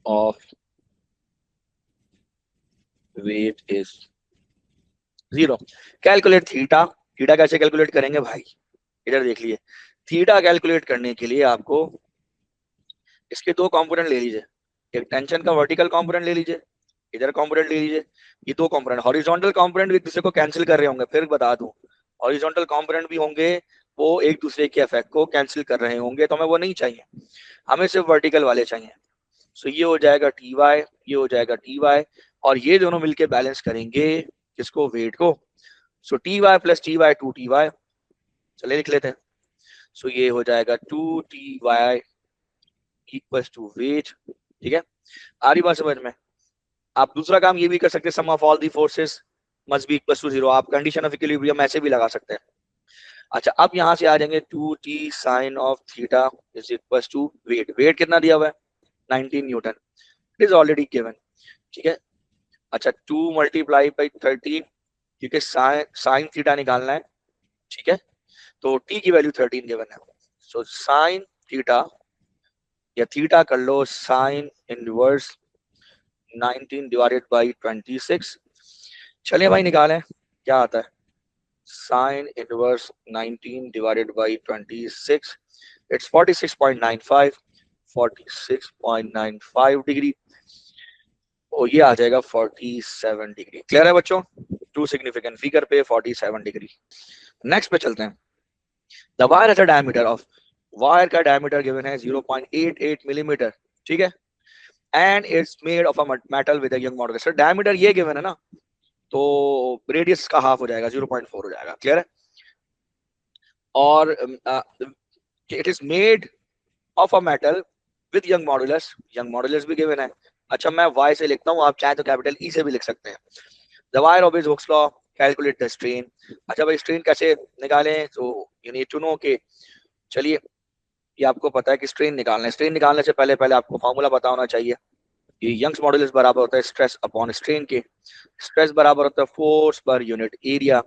of weight is 0. Calculate theta, theta कैसे कैलकुलेट करेंगे भाई, इधर देख लिए, थीटा कैलकुलेट करने के लिए आपको इसके दो कंपोनेंट ले लीजिए, एक टेंशन का वर्टिकल कंपोनेंट ले लीजिए, इधर कंपोनेंट ले लीजिए, ये दो कंपोनेंट, हॉरिजॉन्टल कंपोनेंट भी एक दूसरे को कैंसिल कर रहे होंगे, फिर बता दूं हॉरिजॉन्टल कंपोनेंट भी होंगे वो एक दूसरे के इफेक्ट को कैंसिल कर रहे होंगे, तो हमें वो नहीं चाहिए, हमें सिर्फ वर्टिकल वाले चाहिए। सो ये हो जाएगा टी वाई, ये हो जाएगा टी वाई, और ये दोनों मिलके बैलेंस करेंगे किसको, वेट को। So t y plus t y 2 t y, चले लिख लेते हैं। सो ये हो जाएगा 2 t y equals to weight, ठीक है, आ रही बात समझ में। आप दूसरा काम ये भी कर सकते हैं, sum of all the forces must be equals to 0, आप कंडीशन ऑफ इक्विलिब्रियम ऐसे भी लगा सकते हैं। अच्छा, अब यहाँ से आ जाएंगे 2t sine of theta is equals to weight, weight कितना दिया हुआ है 19 newton, it is already given, ठीक है। अच्छा 2 मल्टीप्लाई बाई 13, क्योंकि साइन थीटा निकालना है, ठीक है, तो t की वैल्यू 13 गिवन है, सो साइन थीटा या थीटा कर लो साइन इनवर्स 19 डिवाइडेड बाई 26, चलिए भाई निकालें क्या आता है, sine inverse 19 divided by 26, it's 46.95, 46.95 degree, और ये आ जाएगा 47 डिग्री। क्लियर है बच्चों, टू सिग्निफिकेंट फिगर पे 47 डिग्री। नेक्स्ट पे चलते हैं। The wire has a diameter of, wire का डायमीटर गिवन है 0.88 मिलीमीटर, ठीक है, and it's made of a metal with a young modulus. Sir diameter ये गिवन है ना, तो रेडियस का हाफ हो जाएगा 0.4 हो जाएगा, क्लियर है। और it is made of a metal with young modulus, young modulus भी गिवन है। अच्छा मैं y से लिखता हूँ, आप चाहे तो कैपिटल E से भी लिख सकते हैं। The wire obvious Hooke's law, calculate the strain. अच्छा भाई स्ट्रेन कैसे निकालें, तो यू नीड टू नो के, चलिए ये आपको पता है कि स्ट्रेन निकालना है, स्ट्रेन निकालने से पहले पहले आपको फॉर्मूला पता होना चाहिए। ये यंग्स मॉडुलस बराबर होता है स्ट्रेस अपॉन स्ट्रेन के, स्ट्रेस बराबर होता है force per unit area,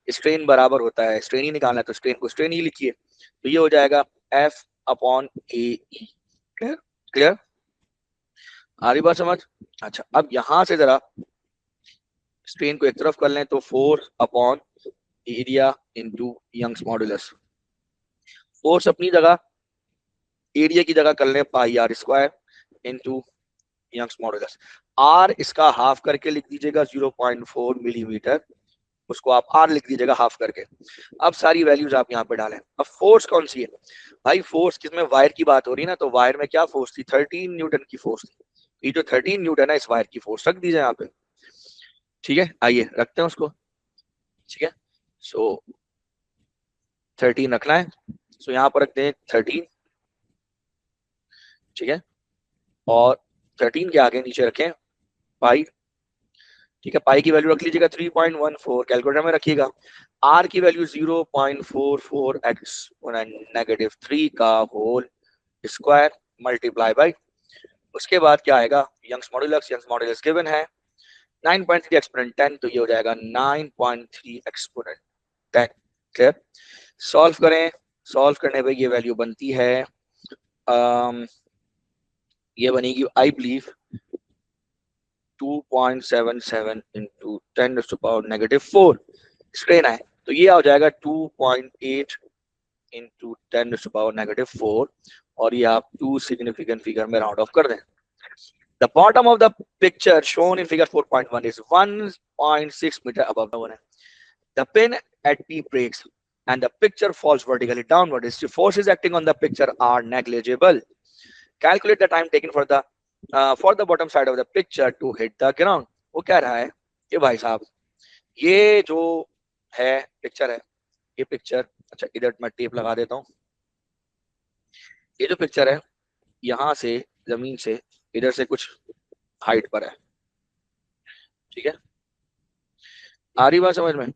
strain बराबर होता है, स्ट्रेन ही निकालना है तो स्ट्रेन को स्ट्रेन ही लिखिए, तो ये हो जाएगा F अपॉन ए, क्लियर क्लियर, आ रही बात समझ। अच्छा अब यहां से जरा स्ट्रेन को एक तरफ कर लें, तो force upon area into Young's modulus, force अपनी जगह, एरिया की जगह कर लें pi r square into Young's modulus, r इसका हाफ करके लिख दीजिएगा 0.4 मिलीमीटर, उसको आप आर लिख दीजिएगा हाफ करके। अब सारी वैल्यूज आप यहाँ पे डालें। अब फोर्स कौन सी है भाई, फोर्स किसमें, वायर की बात हो रही है ना, तो वायर में क्या फोर्स थी, 13 न्यूटन की फोर्स थी, ये जो 13 न्यूटन है इस वायर की फोर्स रख दीजिए यहाँ पे, ठीक है, आइए रखते हैं उसको, ठीक है। सो 13 रखना है, सो यहाँ पर रखते हैं 13, ठीक है, और 13 के आगे नीचे रखें पाई, ठीक है, पाई की वैल्यू रख लीजिएगा 3.14, कैलकुलेटर में रखिएगा, आर की वैल्यू 0.44 -3 का होल स्क्वायर मल्टीप्लाई बाई, उसके बाद क्या आएगा, यंग्स मॉडुलस गिवन है 9.3 एक्सपोनेंट 10, तो ये हो जाएगा 9.3 एक्सपोनेंट 10, क्लियर। सॉल्व करें, सॉल्व करने पे ये वैल्यू बनती है ये बनेगी आई बिलीव 2.77 इंटू 10⁻⁻⁴ स्ट्रेन है, तो ये आ जाएगा 2.8 इंटू 10⁻⁻⁴, और ये आप टू सिग्निफिकेंट फिगर में राउंड ऑफ कर दें। The bottom of the picture shown in figure 4.1 is 1.6 meter above the one. The pin at P breaks. and the picture falls vertically downward. The forces acting on the picture are negligible. Calculate the time taken for the bottom side of the picture to hit the ground. वो कह रहा है कि भाई साहब ये जो है पिक्चर है, ये पिक्चर, अच्छा इधर मैं टेप लगा देता हूँ। ये जो पिक्चर है यहाँ से जमीन से इधर से कुछ हाइट पर है, ठीक है, आ रही बात समझ में?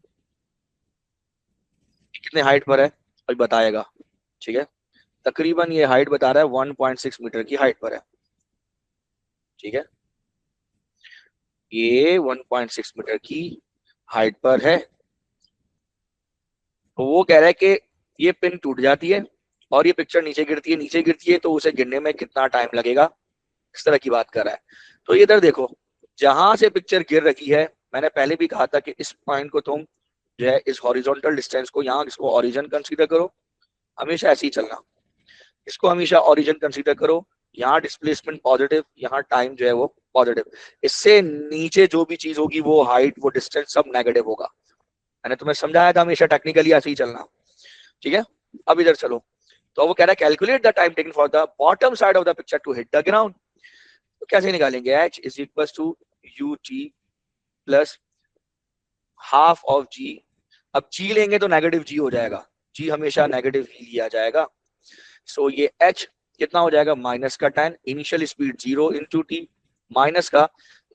कितने हाइट पर है अभी बताएगा, ठीक है। तकरीबन ये हाइट बता रहा है 1.6 मीटर की हाइट पर है, ठीक है, ये 1.6 मीटर की हाइट पर है। तो वो कह रहा है कि ये पिन टूट जाती है और ये पिक्चर नीचे गिरती है तो उसे गिरने में कितना टाइम लगेगा, इस तरह की बात कर रहा है। तो इधर देखो, जहां से पिक्चर गिर रही है, मैंने पहले भी कहा था कि इस पॉइंट को तुम जो है इस हॉरिजॉन्टल डिस्टेंस को यहाँ इसको ओरिजिन कंसीडर करो, हमेशा ऐसे ही चलना, इसको हमेशा ओरिजिन कंसीडर करो, यहाँ डिस्प्लेसमेंट पॉजिटिव, यहाँ टाइम जो है वो पॉजिटिव, इससे नीचे जो भी चीज होगी वो हाइट वो डिस्टेंस सब नेगेटिव होगा। मैंने तुम्हें समझाया था हमेशा टेक्निकली ऐसे ही चलना, ठीक है। अब इधर चलो, तो वो कह रहा है calculate the time taken for the bottom side of the picture to hit the ground. तो कैसे निकालेंगे, h is equal to u t plus half of g. अब g लेंगे तो नेगेटिव g हो जाएगा, g हमेशा नेगेटिव ही लिया जाएगा। सो ये h कितना हो जाएगा, माइनस का 10, initial speed 0 into T, minus का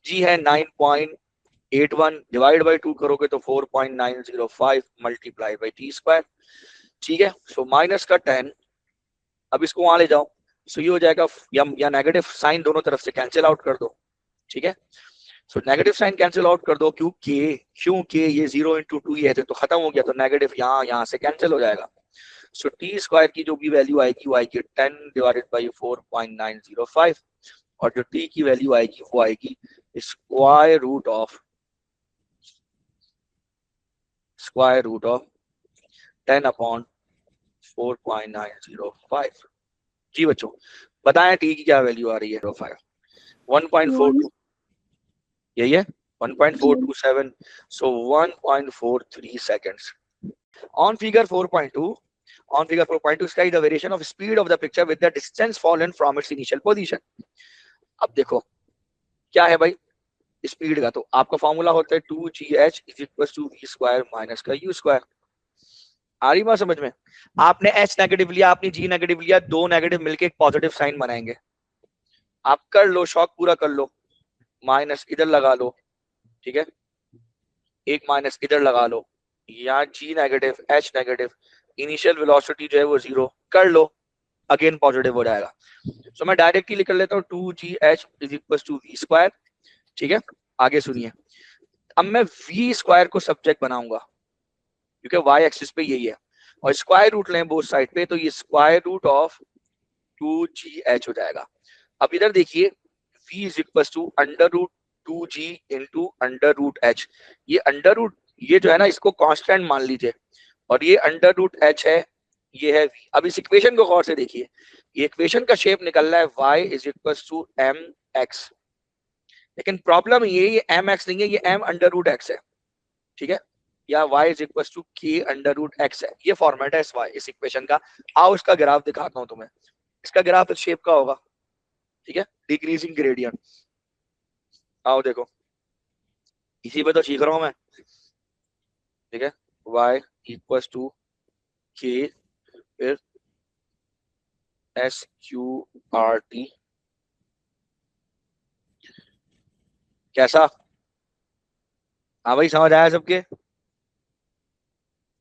g है 9.81, डिवाइड बाई 2 करोगे तो 4.905 मल्टीप्लाई बाई टी स्क्वायर, ठीक है। सो माइनस का 10, अब इसको वहां ले जाओ, सो ये हो जाएगा, या नेगेटिव साइन दोनों तरफ से कैंसिल आउट कर दो, ठीक है। So negative sign cancel out कर दो, क्योंकि ये 0 इंटू 2 ही है तो खत्म हो गया, तो नेगेटिव यहाँ से कैंसिल हो जाएगा। सो टी स्क्वायर की जो भी वैल्यू आएगी वो आएगी 10 डिवाइडेड बाई 4.905, और जो टी की वैल्यू आएगी वो आएगी स्क्वायर रूट ऑफ 10 अपॉन 4.905। जी बच्चों बताएं टी की क्या वैल्यू आ रही है, 1.42, यही है 1.427, सो 1.43 seconds। On figure 4.2, study the variation of speed of the picture with the distance fallen from its initial position। अब देखो क्या है भाई स्पीड का, तो आपका फॉर्मूला होता है 2gh is equal to v square minus का u स्क्वायर। आ रही बात समझ में? आपने h नेगेटिव लिया, आपने g नेगेटिव लिया, दो नेगेटिव मिलके एक पॉजिटिव साइन बनाएंगे। आप कर लो, शौक पूरा कर लो, माइनस इधर लगा लो, ठीक है, एक माइनस इधर लगा लो, यहाँ g negative h negative, initial velocity जो है वो 0 कर लो, अगेन पॉजिटिव हो जाएगा। सो मैं डायरेक्टली लिख लेता हूँ 2gh is equal to v square, ठीक है। आगे सुनिए, अब मैं v स्क्वायर को सब्जेक्ट बनाऊंगा क्योंकि y एक्सिस पे यही है, और स्क्वायर रूट लें बोथ साइड पे, तो ये स्क्वायर रूट ऑफ 2gh हो जाएगा। अब इधर देखिए v is equal to under root 2g into under root h, ये अंडर रूट ये जो है ना इसको कांस्टेंट मान लीजिए, और ये अंडर रूट h है, ये है v। अब इस इक्वेशन को गौर से देखिए, ये इक्वेशन का शेप निकल रहा है y is equal to mx, लेकिन प्रॉब्लम ये mx नहीं है, ये m अंडर रूट x है, ठीक है, या y is equal to k under root x है, ये फॉर्मेट है इस इक्वेशन का। आओ इसका ग्राफ दिखाता हूं तुम्हें, इसका ग्राफ इस शेप का होगा, ठीक है, डिक्रीजिंग ग्रेडियंट। आओ देखो, इसी पे तो सीख रहा हूं मैं, ठीक है, y इक्वल टू k फिर SQRT, कैसा? हाँ भाई समझ आया सबके?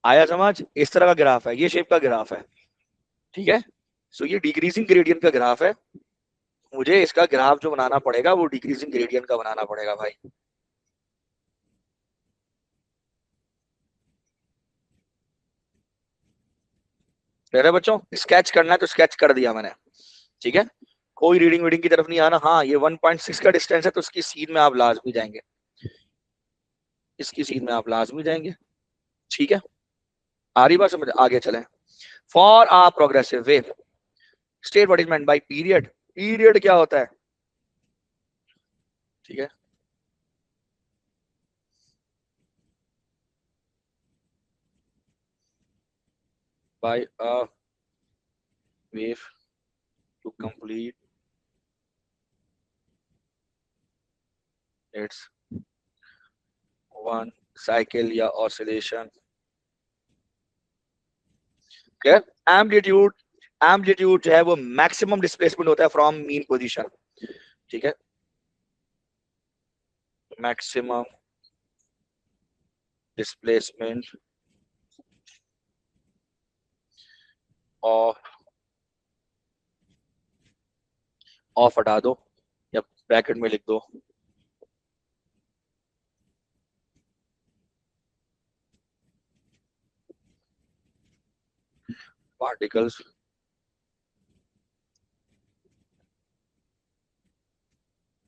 आया समझ? इस तरह का ग्राफ है, ये शेप का ग्राफ है, ठीक है। सो ये डिक्रीजिंग ग्रेडियंट का ग्राफ है, मुझे इसका ग्राफ जो बनाना पड़ेगा वो डिक्रीजिंग ग्रेडियंट का बनाना पड़ेगा भाई। मेरे बच्चों स्केच करना है तो स्केच कर दिया मैंने, ठीक है, कोई रीडिंग वीडिंग की तरफ नहीं आना। हाँ ये 1.6 का डिस्टेंस है तो उसकी सीध में आप लाजमी जाएंगे, इसकी सीध में आप लाजमी जाएंगे, ठीक है। आ रही बात समझ? आगे चलें। For uh progressive wave state what is meant by period. Period क्या होता है, ठीक है, by a wave to complete its one cycle या oscillation. क्लियर? एम्पलीट्यूड जो है वो मैक्सिमम डिस्प्लेसमेंट होता है फ्रॉम मीन पोजीशन, ठीक है, मैक्सिमम डिस्प्लेसमेंट ऑफ हटा दो या ब्रैकेट में लिख दो particles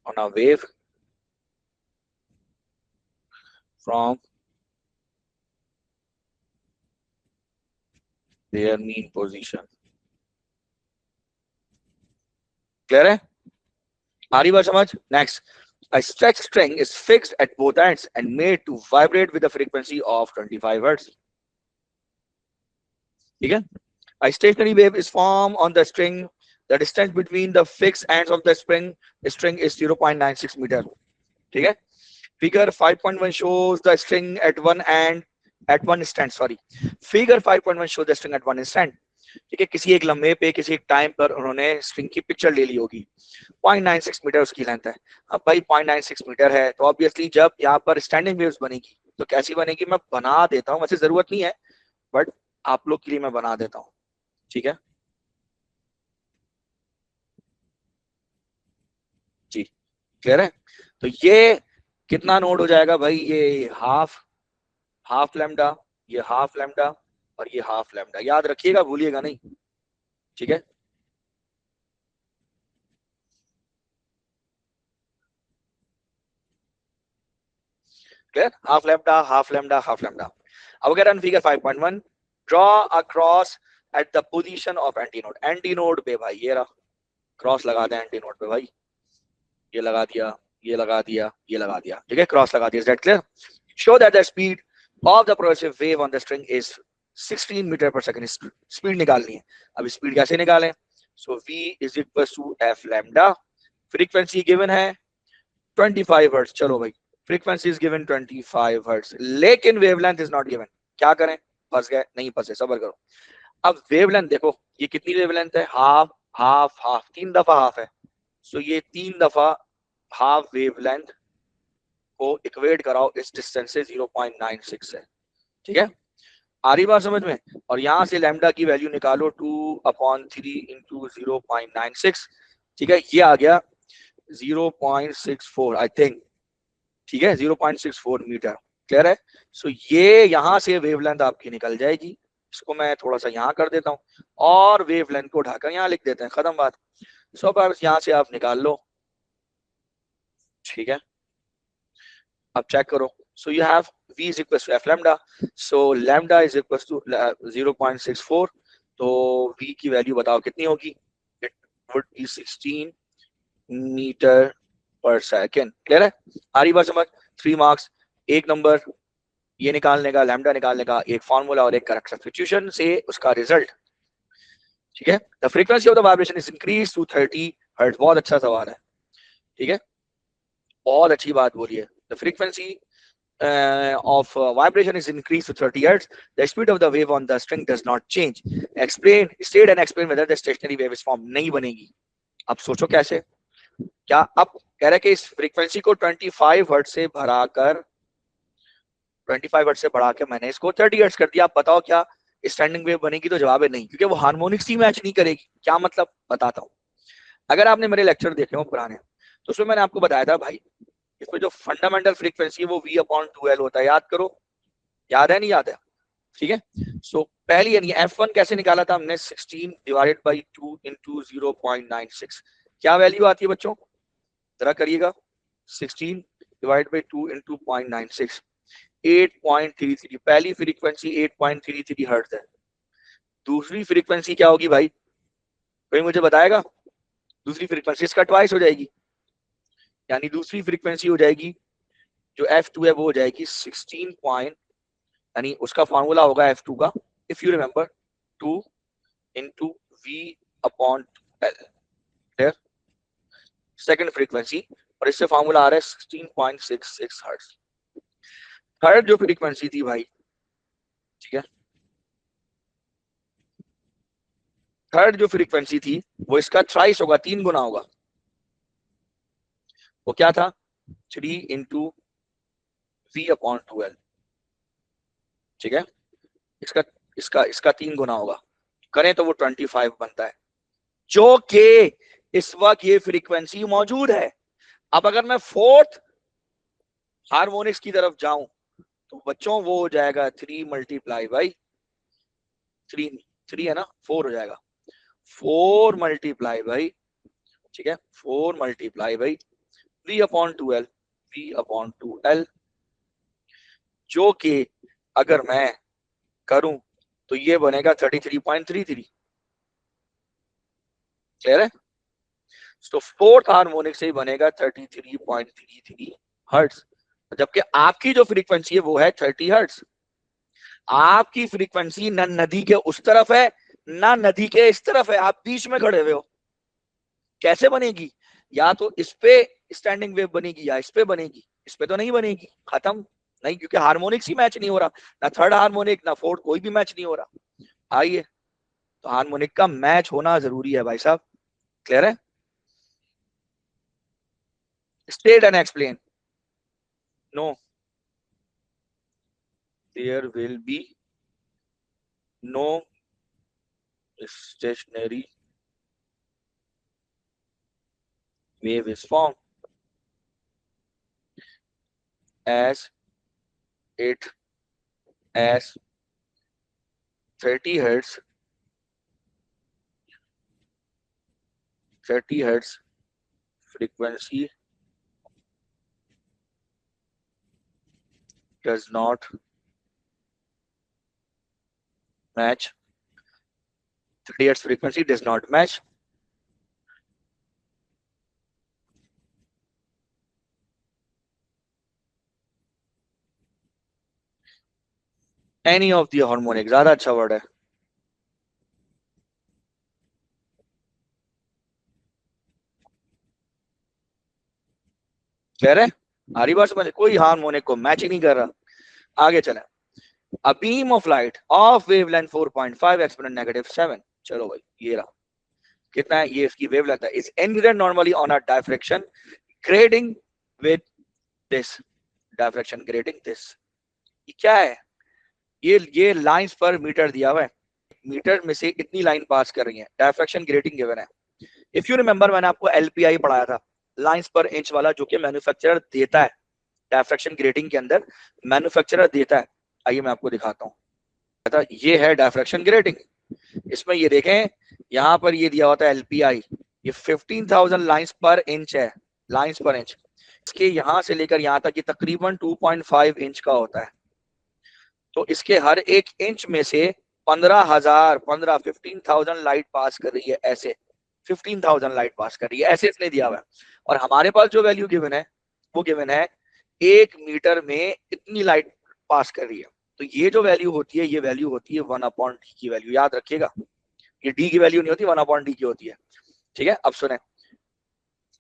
on a wave from their mean position. Clear है? आ रही बात समझ? Next, a stretch string is fixed at both ends and made to vibrate with a frequency of 25 hertz. ठीक है? A stationary wave is formed on the string. The distance between the fixed ends of the string is 0.96 meter. ठीक है? Figure 5.1 shows the string at one end at one instant. Sorry, Figure 5.1 shows the string at one instant. ठीक है, किसी एक लम्हे पे किसी एक टाइम पर उन्होंने स्ट्रिंग की पिक्चर ले ली होगी, 0.96 मीटर उसकी लेंथ है। अब भाई 0.96 मीटर है तो ऑब्वियसली जब यहाँ पर स्टैंडिंग वेव्स बनेगी तो कैसी बनेगी, मैं बना देता हूँ, वैसे जरूरत नहीं है बट आप लोग के लिए मैं बना देता हूँ, ठीक है जी, क्लियर है? तो ये कितना नोड हो जाएगा भाई, ये हाफ लैम्डा, ये हाफ लैम्डा और ये हाफ लैम्डा, याद रखिएगा, भूलिएगा नहीं, ठीक है? Clear? Half lambda, half lambda, half lambda. अब अगर हम figure 5.1 draw a cross at the position of anti node, anti node पे भाई ये रहा, क्रॉस लगा दें एंटी नोड पे भाई, ये लगा दिया, ये लगा दिया, ये लगा दिया, ठीक है, क्रॉस लगा दिया। Is that clear? Show that the speed of the progressive wave on the string is 16 metre per second. Speed निकालनी है। अब स्पीड कैसे निकालें? So v is equal to f lambda, frequency given है 25 हर्ट्ज, चलो भाई फ्रीक्वेंसी इज गिवन 25 हर्ट्ज, लेकिन wavelength is not given. क्या करें? फंस गए? नहीं फंसे, सब्र करो। अब वेवलेंथ देखो, ये कितनी वेवलेंथ है, हाफ हाफ हाफ, 3 दफा हाफ है, सो ये 3 दफा हाफ वेवलेंथ को इक्वेट कराओ इस डिस्टेंस से 0.96 से, ठीक है? आ रही बात समझ में? और यहां से लैम्डा की वैल्यू निकालो 2/3 इंटू 0.96, ठीक है, ये आ गया 0.64 आई थिंक, ठीक है, 0.64 मीटर। क्लियर है? सो ये यहां से वेवलेंथ आपकी निकल जाएगी, इसको मैं थोड़ा सा यहाँ कर देता हूँ और वेवलेंथ को उठाकर यहाँ लिख देते हैं, खत्म बात। सो अब यहाँ से आप निकाल लो, ठीक है, अब चेक करो। So you have v is equals to f lambda. So lambda is equals to 0.64. तो v की वैल्यू बताओ कितनी होगी? It would be 16 metre per second. Clear है? आ रही बात समझ? 3 मार्क्स, एक नंबर ये निकालने का, लैम्डा निकालने का एक फॉर्मूला और एक करेक्ट सब्स्टिट्यूशन से उसका रिजल्ट, ठीक है? The frequency of the vibration is increase to 30 hertz. बहुत अच्छा सवाल है, ठीक है, बहुत अच्छी बात बोली है। The frequency of vibration is increased to 30 hertz. The speed of the wave on the string does not change. State and explain whether the stationary wave is formed. नहीं बनेगी। अब सोचो कैसे? क्या अब कह रहे कि इस फ्रीक्वेंसी को 25 हर्ट्ज से बढ़ाकर 25 हर्ट्ज से बढ़ा के मैंने इसको 30 हर्ट्ज कर दिया। आप बताओ क्या स्टैंडिंग वेव बनेगी? तो जवाब है नहीं, क्योंकि वो हार्मोनिक्स ही मैच नहीं करेगी। क्या मतलब? बताता हूँ। अगर आपने मेरे लेक्चर देखे हो पुराने तो उसमें मैंने आपको बताया था भाई इसमें जो फंडामेंटल फ्रीक्वेंसी है वो v/2l होता है, याद करो, याद है नहीं याद है? ठीक है, सो पहली यानी f1 कैसे निकाला था हमने? 16 डिवाइडेड बाय 2 इनटू 0.96। क्या वैल्यू आती है बच्चों, जरा करिएगा? 16 डिवाइडेड बाय 2 इनटू 0.96, 8.33। पहली फ्रीक्वेंसी 8.33 हर्ट्ज है। दूसरी फ्रीक्वेंसी क्या होगी भाई, कोई मुझे बताएगा? दूसरी फ्रीक्वेंसी इसका ट्वाइस हो जाएगी, यानी दूसरी फ्रीक्वेंसी हो जाएगी जो f2 है वो हो जाएगी 16 पॉइंट, यानी उसका फॉर्मूला होगा f2 का, if you remember into V upon L, clear. Second frequency, और इससे फॉर्मूला आ रहा है 16.66 हर्ट्ज। थर्ड जो फ्रीक्वेंसी थी भाई, ठीक है, थर्ड जो फ्रीक्वेंसी थी वो इसका थ्राइस होगा, 3 गुना होगा। वो क्या था, 3 इंटू V अपॉन 2L, ठीक है। इसका इसका इसका 3 गुना होगा, करें तो वो 25 बनता है, जो कि इस वक्त ये फ्रीक्वेंसी मौजूद है। अब अगर मैं फोर्थ हार्मोनिक्स की तरफ जाऊं तो बच्चों वो हो जाएगा 3 मल्टीप्लाई बाई 3, 3 है ना, 4 हो जाएगा, 4 मल्टीप्लाई बाई, ठीक है, 4 multiply by V upon 2L, V upon 2L, जो कि अगर मैं करूं तो ये बनेगा 33.33, क्लियर है। तो फोर्थ हार्मोनिक से ही बनेगा 33.33 हर्ट्ज, जबकि आपकी जो फ्रीक्वेंसी है वो है 30 हर्ट्ज। आपकी फ्रीक्वेंसी न नदी के उस तरफ है ना नदी के इस तरफ है, आप बीच में खड़े हुए हो। कैसे बनेगी, या तो इस पे स्टैंडिंग वेव बनेगी या इस पे बनेगी, इस पे तो नहीं बनेगी, खत्म, नहीं, क्योंकि हार्मोनिक्स ही मैच नहीं हो रहा, ना थर्ड हार्मोनिक ना फोर्थ, कोई भी मैच नहीं हो रहा। आइए, तो हार्मोनिक का मैच होना जरूरी है भाई साहब, क्लियर है। State and explain, no, there will be no stationary wave is formed as it as 30 hertz 30 hertz frequency does not match 30 hertz frequency does not match any of the harmonic, ज्यादा अच्छा word है, कह रहे हरी बात समझ, कोई harmonic को match ही नहीं कर रहा। आगे चले, a beam of light of wavelength 4.5 exponent -7, चलो भाई ये रहा, कितना है ये इसकी वेवलेंथ है, is incident normally on a diffraction grating with this, diffraction grating this, ये क्या है, ये लाइंस पर मीटर दिया हुआ है, मीटर में से इतनी लाइन पास कर रही है, डायफ्रैक्शन ग्रेटिंग गिवन है। इफ यू रिमेंबर मैंने आपको एलपीआई पढ़ाया था, लाइंस पर इंच वाला, जो कि मैन्युफैक्चरर देता है, डायफ्रैक्शन ग्रेटिंग के अंदर मैन्युफैक्चरर देता है। आइए मैं आपको दिखाता हूँ, ये है डायफ्रैक्शन ग्रेटिंग, इसमें ये देखें यहाँ पर ये दिया होता है एलपीआई, ये 15,000 लाइंस पर इंच है, लाइंस पर इंच, इसके यहाँ से लेकर यहाँ तक ये तकरीबन 2.5 इंच का होता है। तो इसके हर एक इंच में से 15,000 लाइट पास कर रही है, ऐसे 15,000 लाइट पास कर रही है, ऐसे इसने दिया हुआ है। और हमारे पास जो वैल्यू गिवन है वो गिवन है 1 मीटर में इतनी लाइट पास कर रही है। तो ये जो वैल्यू होती है, ये वैल्यू होती है 1/d की वैल्यू, याद रखिएगा, ये d की वैल्यू नहीं होती, 1/d की होती है, ठीक है। अब सुने,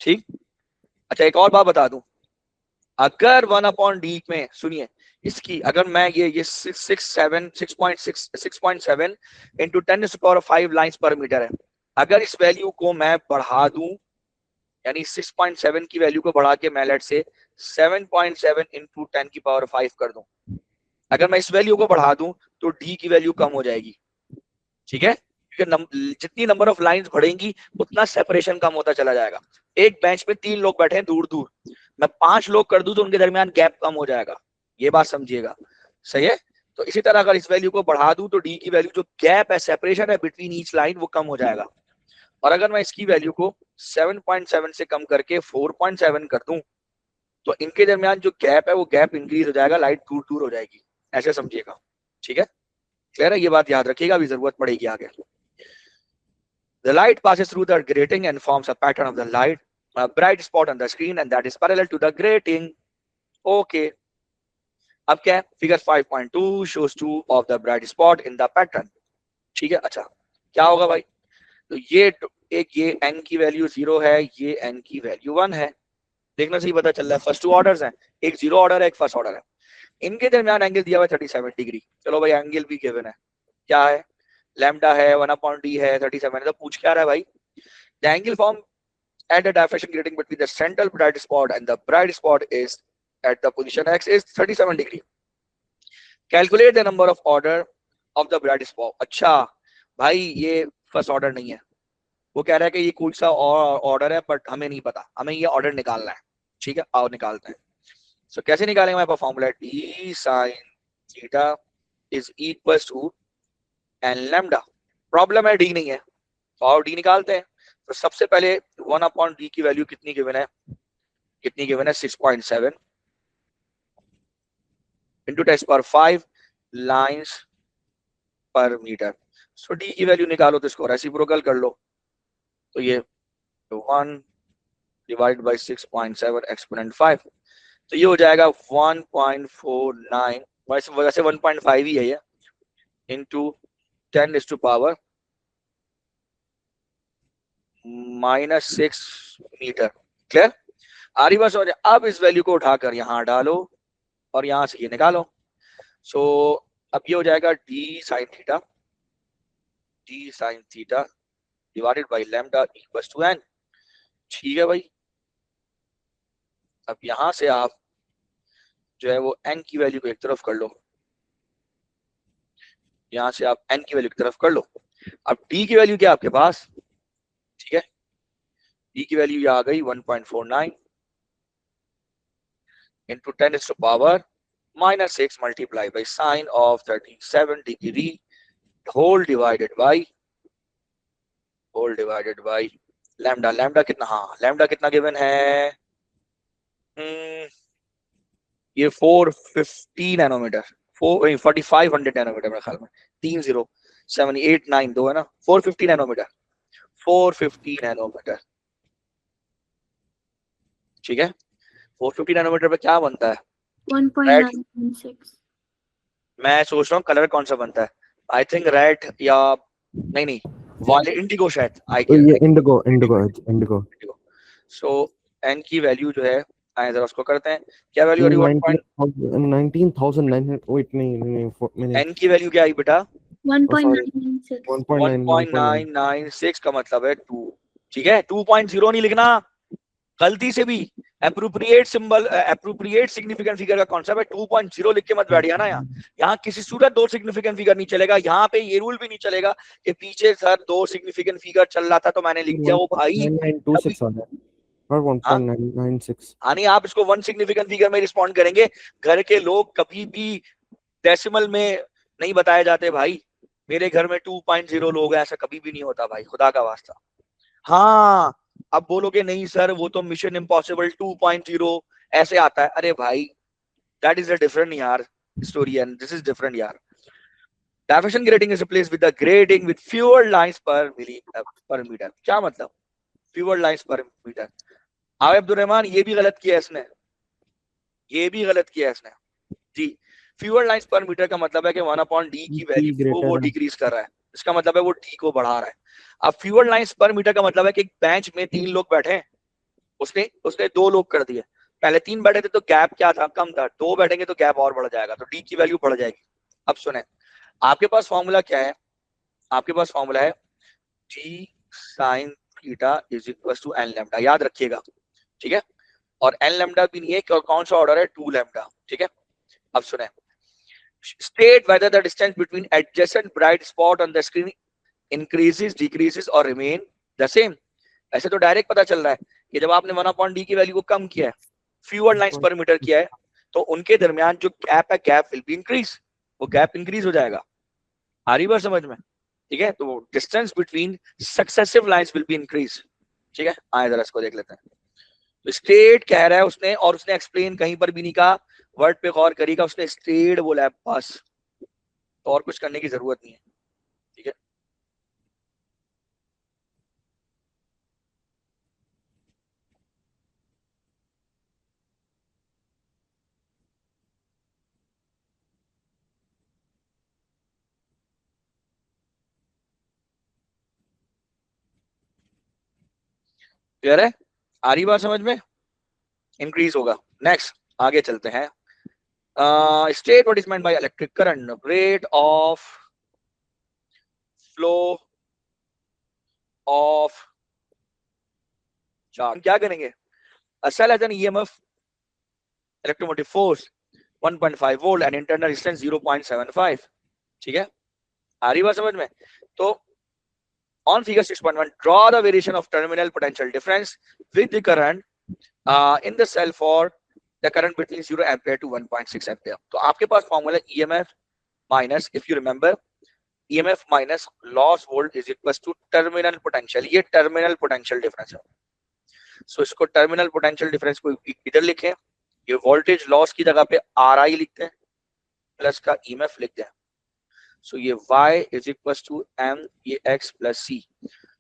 ठीक, अच्छा एक और बात बता दूं, अगर 1/d में, सुनिए, इसकी अगर मैं ये 6.7 इंटू 10⁵ लाइंस पर मीटर है, अगर इस वैल्यू को मैं बढ़ा दूं, यानी 6.7 की वैल्यू को बढ़ा के मैं लेट से 7.7 इंटू 10⁵ कर दूं, अगर मैं इस वैल्यू को बढ़ा दूं तो d की वैल्यू कम हो जाएगी, ठीक है, क्योंकि जितनी नंबर ऑफ लाइंस बढ़ेंगी उतना सेपरेशन कम होता चला जाएगा। एक बेंच पे 3 लोग बैठे हैं दूर दूर, मैं 5 लोग कर दूं तो उनके दरमियान गैप कम हो जाएगा, ये बात समझिएगा, सही है। तो इसी तरह अगर इस वैल्यू को बढ़ा दूं तो डी की वैल्यू, जो गैप है, सेपरेशन है बिटवीन ईच लाइन, वो कम हो जाएगा। और अगर मैं इसकी वैल्यू को 7.7 से कम करके 4.7 कर दूं तो इनके दरमियान जो गैप है वो गैप इंक्रीज हो जाएगा, लाइट दूर दूर हो जाएगी, ऐसे समझिएगा, ठीक है, क्लियर है, ये बात याद रखिएगा, अभी जरूरत पड़ेगी आगे। The light passes through the grating and forms a pattern of the light, a bright spot on the screen, and that is parallel to the grating. Okay. अब क्या है, figure 5.2 shows 2 of the bright spot in the pattern. ठीक है, अच्छा क्या होगा भाई, तो ये n की वैल्यू 0 है, ये n की वैल्यू 1 है। देखना सही पता चल रहा है, फर्स्ट टू ऑर्डर्स हैं, एक जीरो ऑर्डर है, एक फर्स्ट ऑर्डर है, इनके दरमियान एंगल दिया हुआ है 37 डिग्री। चलो भाई एंगल भी गिवन है, क्या है, लैम्डा है, 1/d है, 37 है, तो पूछ क्या रहा है भाई, the angle form at the diffraction grating between the central bright spot and the bright spot is at the position x is 37 degree. Calculate the number of order of the bright spot. अच्छा भाई ये first order नहीं है, वो कह रहा है कि ये कौन सा ऑर्डर है, बट हमें नहीं पता, हमें ये ऑर्डर निकालना है। ठीक है, आओ निकालते हैं। सो कैसे निकालेंगे, हमारे पास फॉर्मूला है d sin theta is equal to n lambda. Problem है d नहीं है, तो आओ d निकालते हैं। तो सबसे पहले 1/d की वैल्यू कितनी गिवन है, 6.7 इंटू 10⁵ लाइन्स पर मीटर। सो डी की वैल्यू निकालो तो इसको रेसिप्रोकल कर लो, तो ये 1 डिवाइड बाई 6.7 एक्सपोनेंट 5, तो ये हो जाएगा 1.49, वैसे 1.5 ही है ये, इंटू 10⁻⁻⁻⁻⁶ मीटर। क्लियर, आ रही बात समझ। अब इस वैल्यू को उठाकर यहाँ डालो और यहाँ से ये निकालो। सो अब ये हो जाएगा d sin theta divided by lambda equals to n। ठीक है भाई, अब यहां से आप जो है वो n की वैल्यू को एक तरफ कर लो, यहां से आप n की वैल्यू की तरफ कर लो। अब d की वैल्यू क्या है आपके पास, ठीक है, d की वैल्यू आ गई 1.49 into 10⁻⁻⁻⁶ multiply by sine of 37 degree whole divided by lambda. Lambda कितना, हाँ लैम्डा कितना गिवन है, ये 450 नैनोमीटर, 4500 नैनोमीटर मेरे ख्याल में, 30789 दो है ना, 450 नैनोमीटर, 450 नैनोमीटर। ठीक है, 450 नैनोमीटर पे क्या बनता है, 1.996. मैं सोच रहा हूँ कलर कौन सा बनता है, आई थिंक रेड या नहीं नहीं वायलेट, इंडिगो शायद, आई तो ये गेस इंडिगो। सो एन की वैल्यू जो है, आए जरा उसको करते हैं, क्या वैल्यू आ रही है, 19,900 वेट नहीं मैंने एन की वैल्यू क्या आई बेटा, 1.996. 1.996 का मतलब है 2। ठीक है, 2.0 नहीं लिखना गलती से भी, appropriate symbol, appropriate significant figure का कॉन्सेप्ट है, 2.0 लिख के मत बैठिया ना यहाँ किसी सूरत दो सिग्निफिकेंट फिगर नहीं चलेगा, यहाँ पे ये रूल भी नहीं चलेगा कि पीछे सर दो सिग्निफिकेंट फिगर चल रहा था तो मैंने लिख दिया, वो भाई कभी, 1.926 आ रहा है, और हाँ 1.996। हाँ नहीं, आप इसको वन सिग्निफिकेंट फिगर में रिस्पॉन्ड करेंगे, घर के लोग कभी भी डेसिमल में नहीं बताए जाते भाई, मेरे घर में 2.0 लोग हैं, ऐसा कभी भी नहीं होता भाई, खुदा का वास्ता। हाँ, अब बोलोगे नहीं सर वो तो मिशन इम्पॉसिबल 2.0 ऐसे आता है, अरे भाई दैट इज अ डिफरेंट यार story and this is different यार। Dimension grading is replaced with the grading with fewer lines per metre. क्या मतलब फ्यूअर लाइंस पर मीटर, आवे अब्दुल रहमान ये भी गलत किया है इसने, ये भी गलत किया है इसने जी। फ्यूअर लाइंस पर मीटर का मतलब है कि 1/d की वैल्यू को वो ग्रेटर है। डिक्रीज कर रहा है, इसका मतलब है वो d को बढ़ा रहा है। अब फ्यूअर लाइंस पर मीटर का मतलब है कि एक बेंच में 3 लोग बैठे हैं, उसने उसने 2 लोग कर दिए, पहले 3 बैठे थे तो गैप क्या था, कम था, 2 बैठेंगे तो गैप और बढ़ जाएगा, तो डी की वैल्यू बढ़ जाएगी। अब सुने, आपके पास फॉर्मूला क्या है, आपके पास फॉर्मूला है D sine theta is equal to n lambda, याद रखिएगा। ठीक है, और एन लैम्डा भी नहीं है, कौन सा ऑर्डर है, 2 लैम्डा। ठीक है, अब सुने, state whether the distance between adjacent bright spot on the screen increases, decreases or remain the same। ऐसे तो डायरेक्ट पता चल रहा है कि जब आपने 1/d की वैल्यू को कम किया है, फ्यूअर लाइंस पर मीटर किया है, तो उनके दरमियान जो गैप है, गैप विल बी इंक्रीज, वो गैप इंक्रीज हो जाएगा। आ रही बात समझ में, ठीक है, तो distance between successive lines will be increase. ठीक है, आए जरा इसको देख लेते हैं। तो स्टेट कह रहा है उसने, और उसने एक्सप्लेन कहीं पर भी नहीं कहा, वर्ड पे गौर करिएगा, उसने स्टेट बोला है बस, तो और कुछ करने की जरूरत नहीं है। ठीक है, क्लियर है? आ रही बात समझ में? इंक्रीज होगा। नेक्स्ट आगे चलते हैं। State what is meant by electric current, rate of flow of charge. क्या करेंगे? A cell has an EMF electromotive force 1.5 volt and internal resistance 0.75। ठीक है, आ रही बात समझ में? तो on figure 6.1 draw the variation of terminal potential difference with the current in the cell for the current between 0 ampere to 1.6 ampere। तो आपके पास formula EMF minus, if you remember, EMF minus loss volt is equal to terminal potential. ये terminal potential difference है। So इसको terminal potential difference को इधर लिखें, ये वोल्टेज लॉस की जगह पे RI लिखते हैं, प्लस का EMF लिखते हैं। सो ये y is equal to m ये x प्लस c।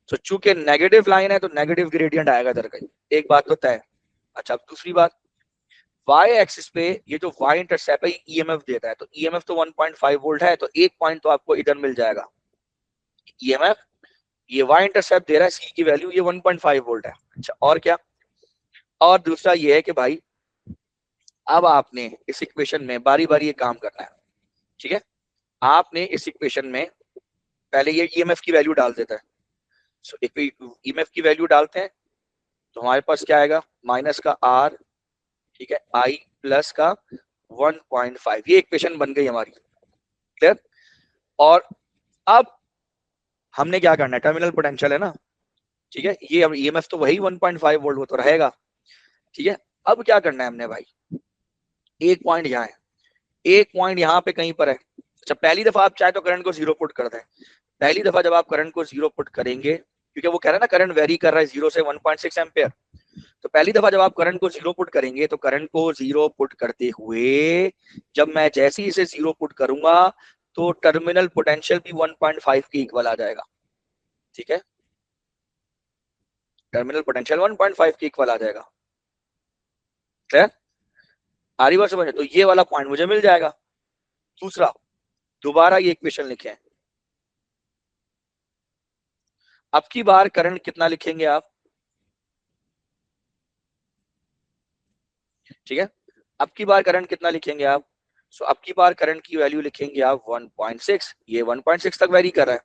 तो चूंकि नेगेटिव लाइन है तो नेगेटिव ग्रेडियंट आएगा इधर का, एक बात तो तय। अच्छा, अब दूसरी बात, y एक्सिस पे ये जो y इंटरसेप्ट है EMF देता है, तो EMF तो 1.5 वोल्ट है, तो एक पॉइंट तो आपको इधर मिल जाएगा। EMF ये y इंटरसेप्ट दे रहा है, c की वैल्यू ये 1.5 वोल्ट है। अच्छा, और क्या? और दूसरा ये है कि भाई अब आपने इस इक्वेशन में बारी बारी ये काम करना है। ठीक है, आपने इस इक्वेशन में पहले ये EMF की वैल्यू डाल देता है। सो EMF की वैल्यू डालते हैं तो हमारे पास क्या आएगा? माइनस का R, ठीक है, I प्लस का 1.5। ये इक्वेशन बन गई हमारी। क्लियर? और अब हमने क्या करना है? टर्मिनल पोटेंशियल है ना, ठीक है, ये EMF तो वही 1.5 वोल्ट वो तो रहेगा। ठीक है, अब क्या करना है हमने भाई? एक पॉइंट यहाँ है, एक पॉइंट यहाँ पे कहीं पर है। अच्छा, पहली दफा आप चाहे तो करंट को जीरो पुट कर दें। पहली दफा जब आप करंट को जीरो पुट करेंगे, क्योंकि वो कह रहा है ना करंट वेरी कर रहा है 0 से 1.6 एम्पियर, तो पहली दफा जब आप करंट को जीरो पुट करेंगे तो करंट को जीरो पुट करते हुए जब मैं जैसे ही इसे जीरो पुट करूंगा तो टर्मिनल पोटेंशियल भी 1.5 के इक्वल आ जाएगा। ठीक है, टर्मिनल पोटेंशियल 1.5 के इक्वल आ जाएगा। क्लियर? आ रही बात समझ? तो ये वाला पॉइंट मुझे मिल जाएगा। दूसरा, दोबारा ये इक्वेशन लिखें। अब की बार करंट कितना लिखेंगे आप? ठीक है, अब की बार करंट कितना लिखेंगे आप? सो अब की बार करंट की वैल्यू लिखेंगे आप 1.6। ये 1.6 तक वेरी कर रहा है।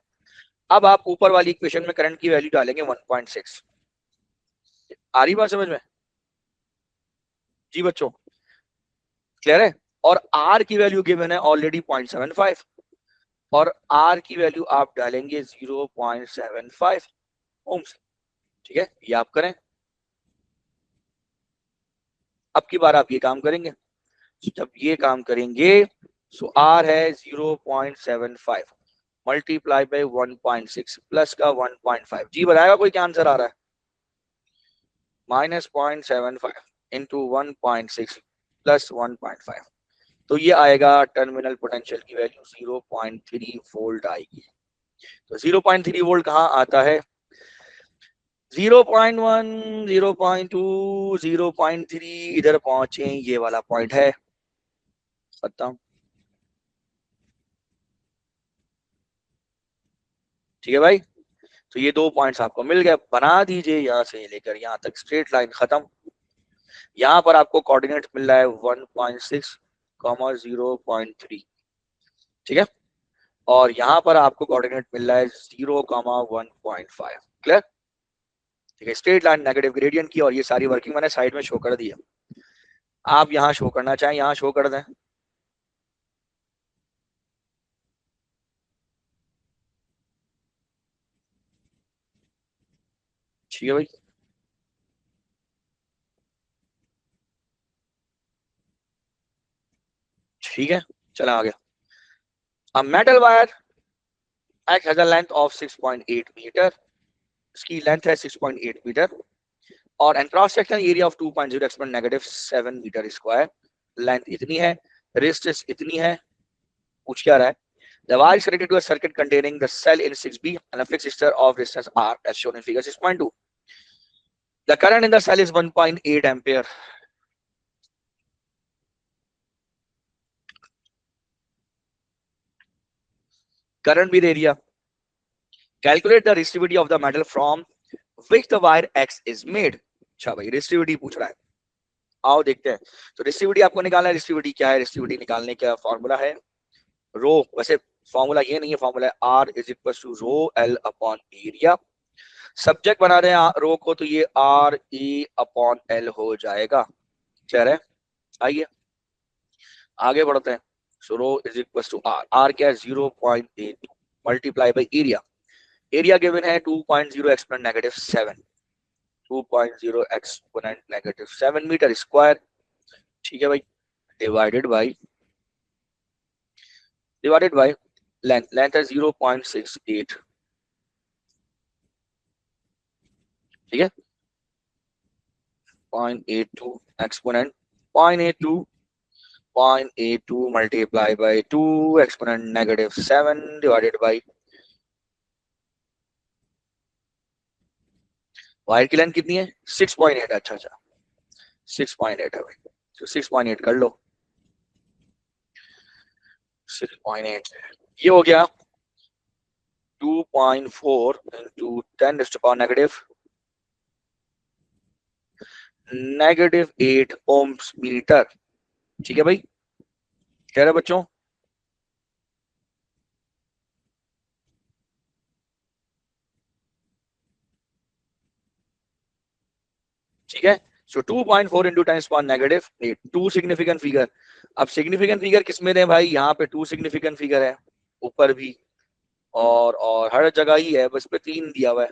अब आप ऊपर वाली इक्वेशन में करंट की वैल्यू डालेंगे 1.6। आ रही बात समझ में? जी बच्चों, क्लियर है? और R की वैल्यू गिवन है ऑलरेडी 0.75 और R की वैल्यू आप डालेंगे 0.75 ओम्स। ठीक है, ये आप करें। अब की बार आप ये काम करेंगे, जब ये काम करेंगे सो R है 0.75 मल्टीप्लाई बाय 1.6 प्लस का 1.5। जी बताएगा कोई क्या आंसर आ रहा है? माइनस 0.75 इंटू 1.6 प्लस 1.5, तो ये आएगा टर्मिनल पोटेंशियल की वैल्यू 0.3 वोल्ट आएगी। तो 0.3 वोल्ट कहाँ आता है? 0.1, 0.2, 0.3 इधर पहुंचे, ये वाला पॉइंट है। खत्म। ठीक है भाई, तो ये दो पॉइंट्स आपको मिल गए। बना दीजिए यहाँ से लेकर यहाँ तक स्ट्रेट लाइन खत्म। यहाँ पर आपको कोऑर्डिनेट मिल रहा है 1.6, 0.3। ठीक है, और यहाँ पर आपको कोऑर्डिनेट मिल रहा है 0,1.5। क्लियर? ठीक है, स्ट्रेट लाइन नेगेटिव ग्रेडियंट की, और ये सारी वर्किंग मैंने साइड में शो कर दी है। आप यहाँ शो करना चाहें यहाँ शो कर दें। ठीक है भाई, ठीक है, चला आ गया। A metal wire act has a length of 6.8 metre, इसकी लेंथ है 6.8 मीटर, और and cross section area of 2.0 exponent negative 7 metre square. Length इतनी है, रेजिस्टेंस इतनी है। पूछ क्या रहा है? The wire is connected to a circuit containing the cell in 6B and a fixed resistor of resistance R as shown in figure 6.2. The current in the cell is 1.8 ampere. Current भी दे दिया। Calculate the resistivity of the metal from which the wire x is made. अच्छा भाई resistivity पूछ रहा है, आओ देखते हैं। तो रेसिस्टिविटी आपको निकालना है। रेसिस्टिविटी क्या है? रेसिस्टिविटी निकालने का फॉर्मूला है रो, वैसे फॉर्मूला ये नहीं है, फॉर्मूला है R is equal to rho L upon area. Subject बना रहे हैं रो को, तो ये आर ई अपॉन एल हो जाएगा। क्लियर है? आइए आगे बढ़ते हैं। So rho is equal to r, r क्या है 0.8 multiply by area. Area given है 2.0 exponent negative 7, 2.0 exponent negative 7 metre square. ठीक है भाई, डिवाइडेड बाई लेंथ, लेंथ है 0.68। ठीक है, 0.82 exponent 0.82 multiply by 2 exponent negative 7 divided by wire की लेंथ कितनी है 6.8। अच्छा 6.8 है भाई, तो 6.8 कर लो। 6.8 ये हो गया 2.4 into 10⁻⁻⁻⁸ -8 ohms मीटर। ठीक है भाई, कह रहे बच्चों? ठीक है, सो 2.4 into 10⁻⁻⁸ 2 सिग्निफिकेंट फिगर। अब सिग्निफिकेंट फिगर किसमें दें भाई? यहाँ पे 2 सिग्निफिकेंट फिगर है, ऊपर भी और हर जगह ही है, बस पे 3 दिया हुआ है।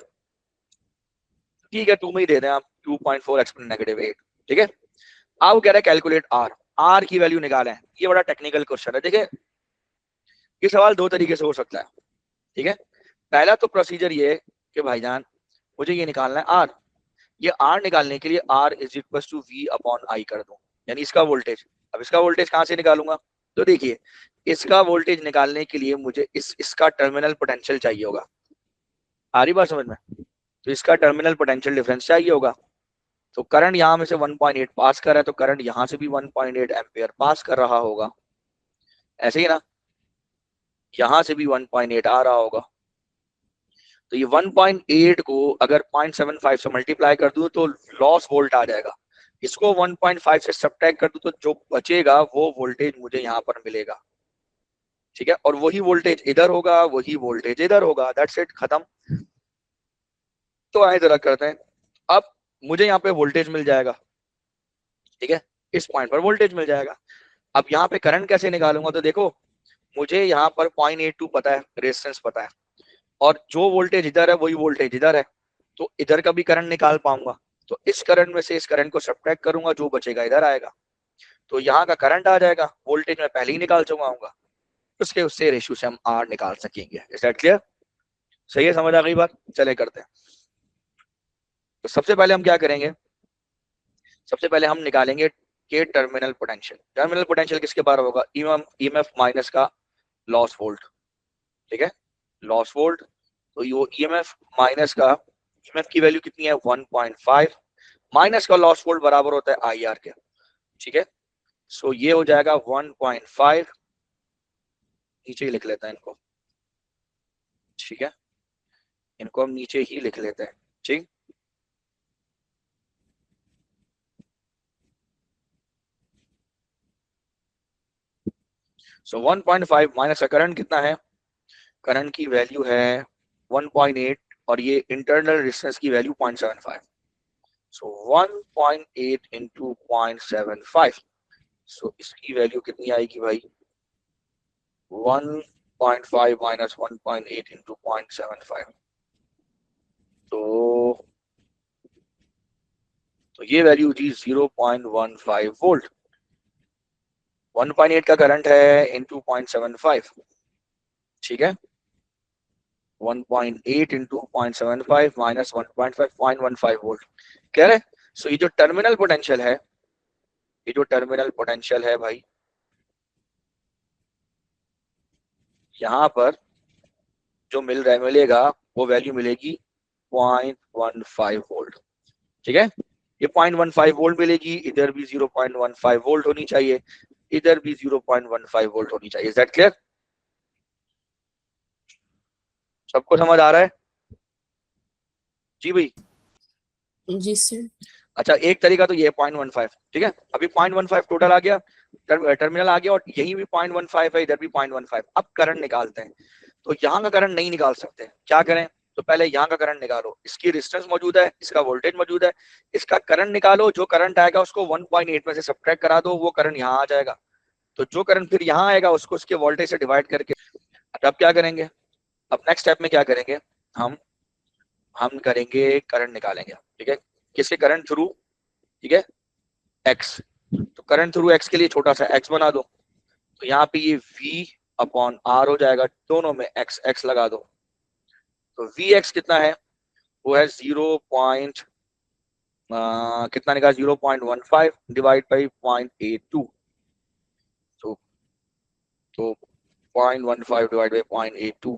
ठीक है, 2 में ही दे दें आप, 2.4 एक्सपोनेंट नेगेटिव 8। ठीक है, अब कह रहे हैं कैलकुलेट आर, आर की वैल्यू निकालें। ये बड़ा टेक्निकल क्वेश्चन है। देखिए ये सवाल दो तरीके से हो सकता है। ठीक है, पहला तो प्रोसीजर ये है कि भाईजान मुझे ये निकालना है आर, ये आर निकालने के लिए R is equal to V upon I कर दूं, यानी इसका वोल्टेज। अब इसका वोल्टेज कहां से निकालूंगा? तो देखिए इसका वोल्टेज निकालने के लिए मुझे इसका टर्मिनल पोटेंशियल चाहिए होगा। आ रही बात समझ में? तो इसका टर्मिनल पोटेंशियल डिफरेंस चाहिए होगा। तो करंट यहां में से 1.8 पास कर रहा है, तो करंट यहां से भी 1.8 एम्पियर पास कर रहा होगा, ऐसे ही ना? यहां से भी 1.8 आ रहा होगा। तो ये 1.8 को अगर 0.75 से मल्टीप्लाई कर दूं तो लॉस वोल्ट आ जाएगा। इसको 1.5 से सब्ट्रैक्ट कर दूं तो जो बचेगा वो वोल्टेज मुझे यहाँ पर मिलेगा। ठीक है, और वही वोल्टेज इधर होगा, वही वोल्टेज इधर होगा, दैट्स इट, खत्म। तो आए जरा करते हैं। अब मुझे यहाँ पे वोल्टेज मिल जाएगा। ठीक है, इस पॉइंट पर वोल्टेज मिल जाएगा। अब यहाँ पे करंट कैसे निकालूंगा? तो देखो मुझे यहाँ पर 0.82 पता है, रेजिस्टेंस पता है, और जो वोल्टेज इधर है वही वोल्टेज इधर है, तो इधर का भी करंट निकाल पाऊंगा। तो इस करंट में से इस करंट को सब्ट्रैक्ट करूंगा, जो बचेगा इधर आएगा, तो यहाँ का करंट आ जाएगा। वोल्टेज में पहले ही निकाल चुका हूँ, उसके उससे रेशियो से हम आर निकाल सकेंगे। Is that clear? सही है, समझ आ गई बात? चले करते हैं। तो सबसे पहले हम क्या करेंगे? सबसे पहले हम निकालेंगे के टर्मिनल पोटेंशियल। टर्मिनल पोटेंशियल किसके बराबर होगा? ईएमएफ माइनस का लॉस वोल्ट। ठीक है, लॉस वोल्ट, तो ये ईएमएफ माइनस का, ईएमएफ की वैल्यू कितनी है 1.5 माइनस का लॉस वोल्ट बराबर होता है आईआर के। ठीक है, सो ये हो जाएगा 1.5, नीचे ही लिख लेते हैं इनको। ठीक है, इनको हम नीचे ही लिख लेते हैं। ठीक, सो 1.5 माइनस का करंट कितना है? करंट की वैल्यू है 1.8 और ये इंटरनल रेजिस्टेंस की वैल्यू 0.75। सो 1.8 इंटू 0.75, सो इसकी वैल्यू कितनी आएगी भाई? 1.5 माइनस 1.8 इंटू 0.75, तो ये वैल्यू जी 0.15 वोल्ट। 1.8 का करंट है इंटू 0.75। ठीक है, 1.8 इंटू 0.75 माइनस 1.5, 0.15 वोल्ट। क्लियर है? सो ये जो टर्मिनल पोटेंशियल है, ये जो टर्मिनल पोटेंशियल है भाई, यहाँ पर जो मिल रहा है मिलेगा, वो वैल्यू मिलेगी 0.15 वोल्ट। ठीक है, ये 0.15 वोल्ट मिलेगी, इधर भी 0.15 वोल्ट होनी चाहिए, इधर भी 0.15 वोल्ट होनी चाहिए। Is that clear? सबको समझ आ रहा है? जी भाई, जी सर। अच्छा, एक तरीका तो ये 0.15, ठीक है, अभी 0.15 टोटल आ गया, टर्मिनल आ गया, और यही भी 0.15 है, इधर भी 0.15। अब करंट निकालते हैं, तो यहाँ का करंट नहीं निकाल सकते, क्या करें, तो पहले यहाँ का करंट निकालो, इसकी रेजिस्टेंस मौजूद है, इसका वोल्टेज मौजूद है, इसका करंट निकालो, जो करंट आएगा उसको 1.8 में से सब्ट्रैक्ट करा दो, वो करंट यहाँ आ जाएगा, तो जो करंट फिर यहाँ आएगा उसको उसके वोल्टेज से डिवाइड करके। अब क्या करेंगे, अब नेक्स्ट स्टेप में क्या करेंगे, हम करेंगे करंट निकालेंगे, ठीक है, किसके करंट थ्रू, ठीक है, एक्स, तो करंट थ्रू एक्स के लिए छोटा सा एक्स बना दो, तो यहाँ पे ये v अपॉन आर हो जाएगा, दोनों में एक्स एक्स लगा दो, तो वी एक्स कितना है, वो है 0. कितना निकाला, 0.15 डिवाइड बाई 0.82, तो 0.15 डिवाइड बाई 0.82,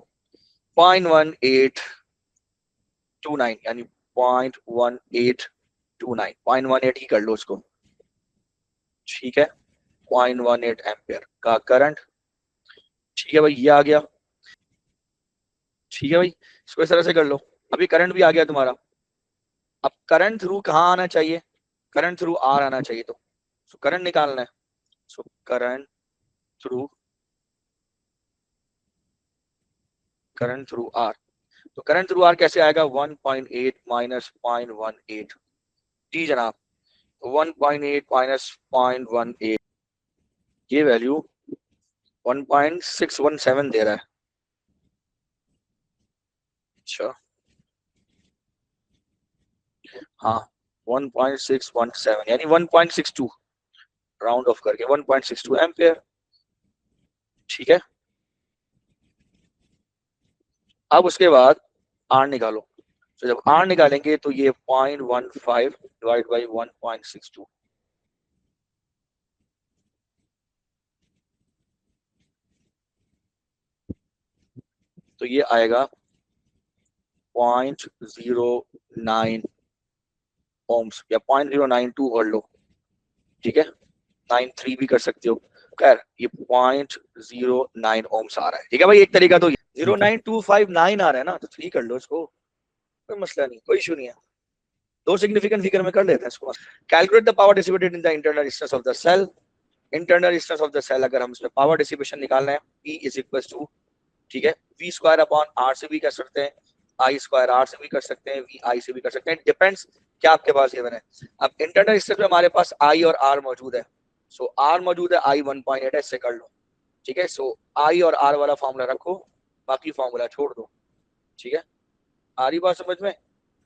0.1829, यानी 0.1829, 0.18 ही कर लो उसको, ठीक है, 0.18 एम्पियर का करंट, ठीक है भाई, ये आ गया, ठीक है भाई, इसको इस तरह से कर लो, अभी करंट भी आ गया तुम्हारा। अब करंट थ्रू कहाँ आना चाहिए, करंट थ्रू आर आना चाहिए, तो करंट निकालना है, सो करंट थ्रू आर, तो करंट थ्रू आर कैसे आएगा, 1.8 माइनस 0.18 जी जनाब, 1.8 माइनस 0.18, ये वैल्यू 1.617 दे रहा है, अच्छा हाँ 1.617 यानी 1.62, राउंड ऑफ करके 1.62 एम्पियर, ठीक है। अब उसके बाद आर निकालो, तो जब आर निकालेंगे तो ये 0.15 डिवाइड बाई 1.62, तो ये आएगा 0.09 ओम्स या 0.092 कर लो, ठीक है, 93 भी कर सकते हो, खैर ये 0.09 ओम्स आ रहा है, ठीक है भाई, एक तरीका तो 09259 आ रहा है ना, तो 3 कर लो इसको, कोई मसला नहीं, कोई इशू नहीं है, दो सिग्निफिकेंट फिगर में कर लेते हैं इसको। Calculate the power dissipated in the internal resistance of the cell, internal resistance of the cell, अगर हम इसमें पावर डिसिपेशन निकालना है, P इज इक्वल टू, ठीक है, V स्क्वायर अपॉन R से भी कर सकते हैं, I स्क्वायर R से भी कर सकते हैं, V I से भी कर सकते हैं, डिपेंड्स क्या आपके पास गिवन है। अब इंटरनल रेजिस्टेंस में हमारे पास I और R मौजूद है, सो R मौजूद है, I 1.8 है, इससे कर लो, ठीक है, सो I और R वाला फॉर्मूला रखो, बाकी फॉर्मूला छोड़ दो, ठीक है, आ रही बात समझ में,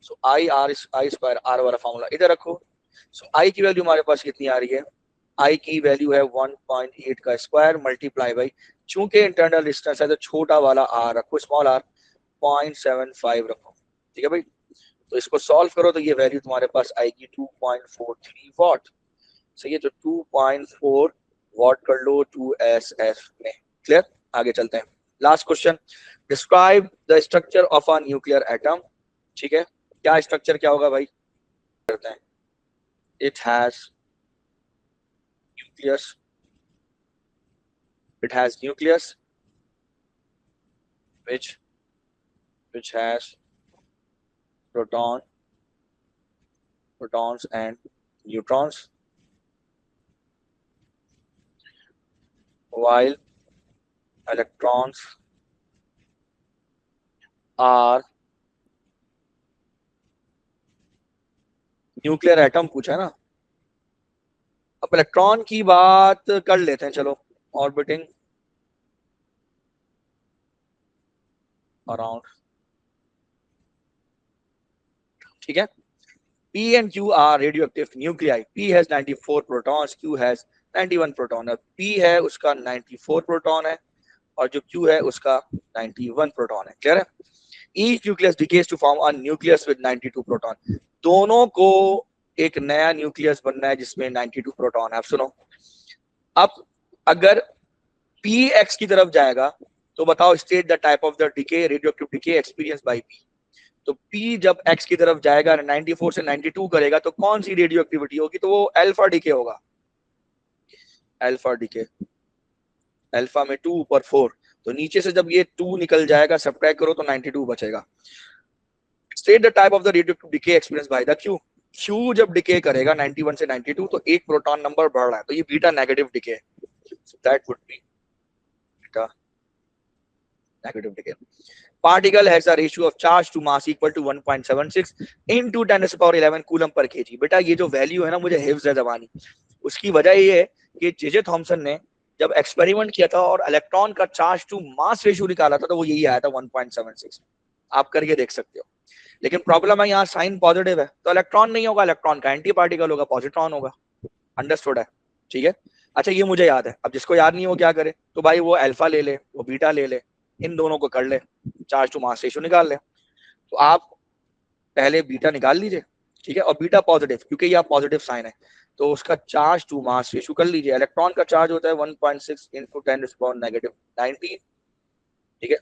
सो I स्क्वायर R वाला फॉर्मूला इधर रखो, सो I की वैल्यू हमारे पास कितनी आ रही है, I की वैल्यू है 1.8 का स्क्वायर मल्टीप्लाई बाई, चूंकि इंटरनल रेजिस्टेंस है तो छोटा वाला R रखो, स्मॉल r 0.75 रखो, ठीक है भाई, तो इसको सॉल्व करो तो ये वैल्यू तुम्हारे पास आएगी 2.43 वॉट, सही है, तो 2.4 वॉट कर लो 2SF में, क्लियर, आगे चलते हैं, last question, describe the structure of a nuclear atom, ठीक है, क्या स्ट्रक्चर क्या होगा भाई, करते हैं, it has nucleus, it has nucleus which has protons and neutrons, while electrons are nuclear atom पूछा है ना, अब इलेक्ट्रॉन की बात कर लेते हैं, चलो, ऑर्बिटिंग अराउंड, ठीक है, P and Q are radioactive nuclei. P has 94 protons, Q has 91 proton. अब P है उसका 94 प्रोटॉन है और जो Q है उसका 91 प्रोटॉन है, क्लियर है। Each nucleus decays to form a nucleus with 92 proton, दोनों को एक नया न्यूक्लियस बनना है जिसमें 92 प्रोटॉन है। अब सुनो, अब अगर P X की तरफ जाएगा तो बताओ, state the type of the decay, radioactive decay experience by P, तो P जब X की तरफ जाएगा 94 से 92 करेगा तो कौन सी रेडियो एक्टिविटी होगी, तो वो अल्फा डीके होगा, अल्फा डीके, अल्फा में 2 ऊपर 4, तो नीचे से जब ये 2 निकल जाएगा सब्ट्रैक्ट करो तो 92 बचेगा। State the type of the radioactive decay experience by the Q, Q जब डिके करेगा 91 से 92 तो एक प्रोटॉन नंबर बढ़ रहा है, तो ये बीटा नेगेटिव डिके है. So that would be beta negative decay. Particle has a ratio of charge to mass equal to 1.76 into 10 to the power 11 coulomb पर kg. बेटा ये जो वैल्यू है ना, मुझे हिफ्ज है जबानी. उसकी वजह ये है कि जे थॉमसन ने जब एक्सपेरिमेंट किया था और इलेक्ट्रॉन का चार्ज टू मास रेशियो निकाला था तो वो यही आया था 1.76. आप करके देख सकते हो. लेकिन प्रॉब्लम है यहाँ साइन पॉजिटिव है तो इलेक्ट्रॉन नहीं होगा, इलेक्ट्रॉन का एंटी पार्टिकल होगा, पॉजिट्रॉन होगा. अंडरस्टूड है? ठीक है. अच्छा ये मुझे याद है. अब जिसको याद नहीं हो क्या करे, तो भाई वो अल्फा ले ले, वो बीटा ले ले, इन दोनों को कर ले, चार्ज टू मास रेशियो निकाल ले. तो आप पहले बीटा निकाल लीजिए, ठीक है, और बीटा पॉजिटिव, क्योंकि ये पॉजिटिव साइन है तो उसका चार्ज टू मास रेशियो कर लीजिए. इलेक्ट्रॉन का चार्ज होता है 1.6 into 10 to the power negative 19, ठीक है,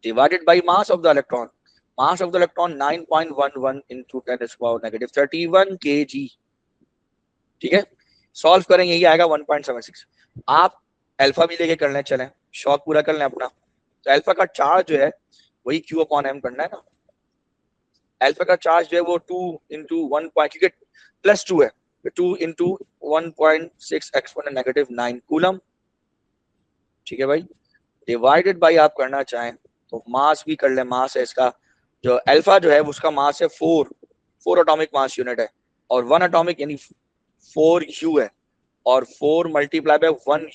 divided by mass of the electron. Mass of the electron 9.11 into 10 to the power negative 31 kg. ठीक है, सॉल्व करेंगे यही आएगा 1.76. आप अल्फा भी लेके कर लें, चलें शॉक पूरा कर लें अपना. तो अल्फा का चार्ज जो है वही Q अपॉन M करना है ना. अल्फा का चार्ज जो है वो 2 इंटू 1 क्योंकि प्लस 2 है, 2 इंटू 1.6 एक्सपोनेंट नेगेटिव 9 कूलम. ठीक है भाई, डिवाइडेड बाई आप करना चाहें तो मास भी कर ले. मास है इसका, जो अल्फा जो है उसका मास है 4 एटॉमिक मास यूनिट है, और 1 एटॉमिक यानी 4 U है, और 4 मल्टीप्लाई बाय 1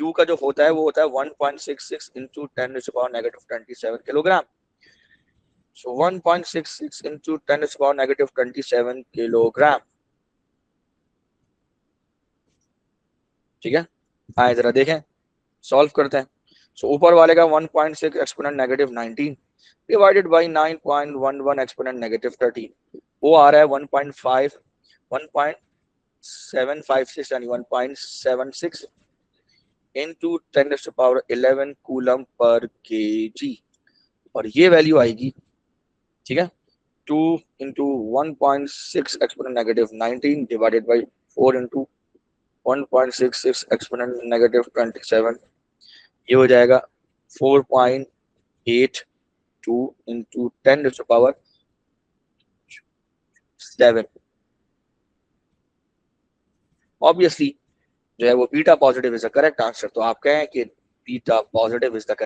U का जो होता है वो होता है 1.66 into 10 to the power negative 27 kilogram. So 1.66 into 10 to the power negative 27 kilogram. ठीक है, आए जरा देखें, सॉल्व करते हैं. सो ऊपर वाले का 1.6 exponent negative 19 divided by 9.11 exponent negative 13, वो आ रहा है 1.756 यानी 1.76 into 10 to the power 11 coulomb per KG. और ये वैल्यू आएगी, ठीक है, 2 into 1.6 exponent negative 19 divided by 4 into 1.66 exponent negative 27, ये हो जाएगा 4.82 into 10 to the power 7. Obviously जो है वो beta positive is the correct answer. तो आप कहें कि beta positive is the correct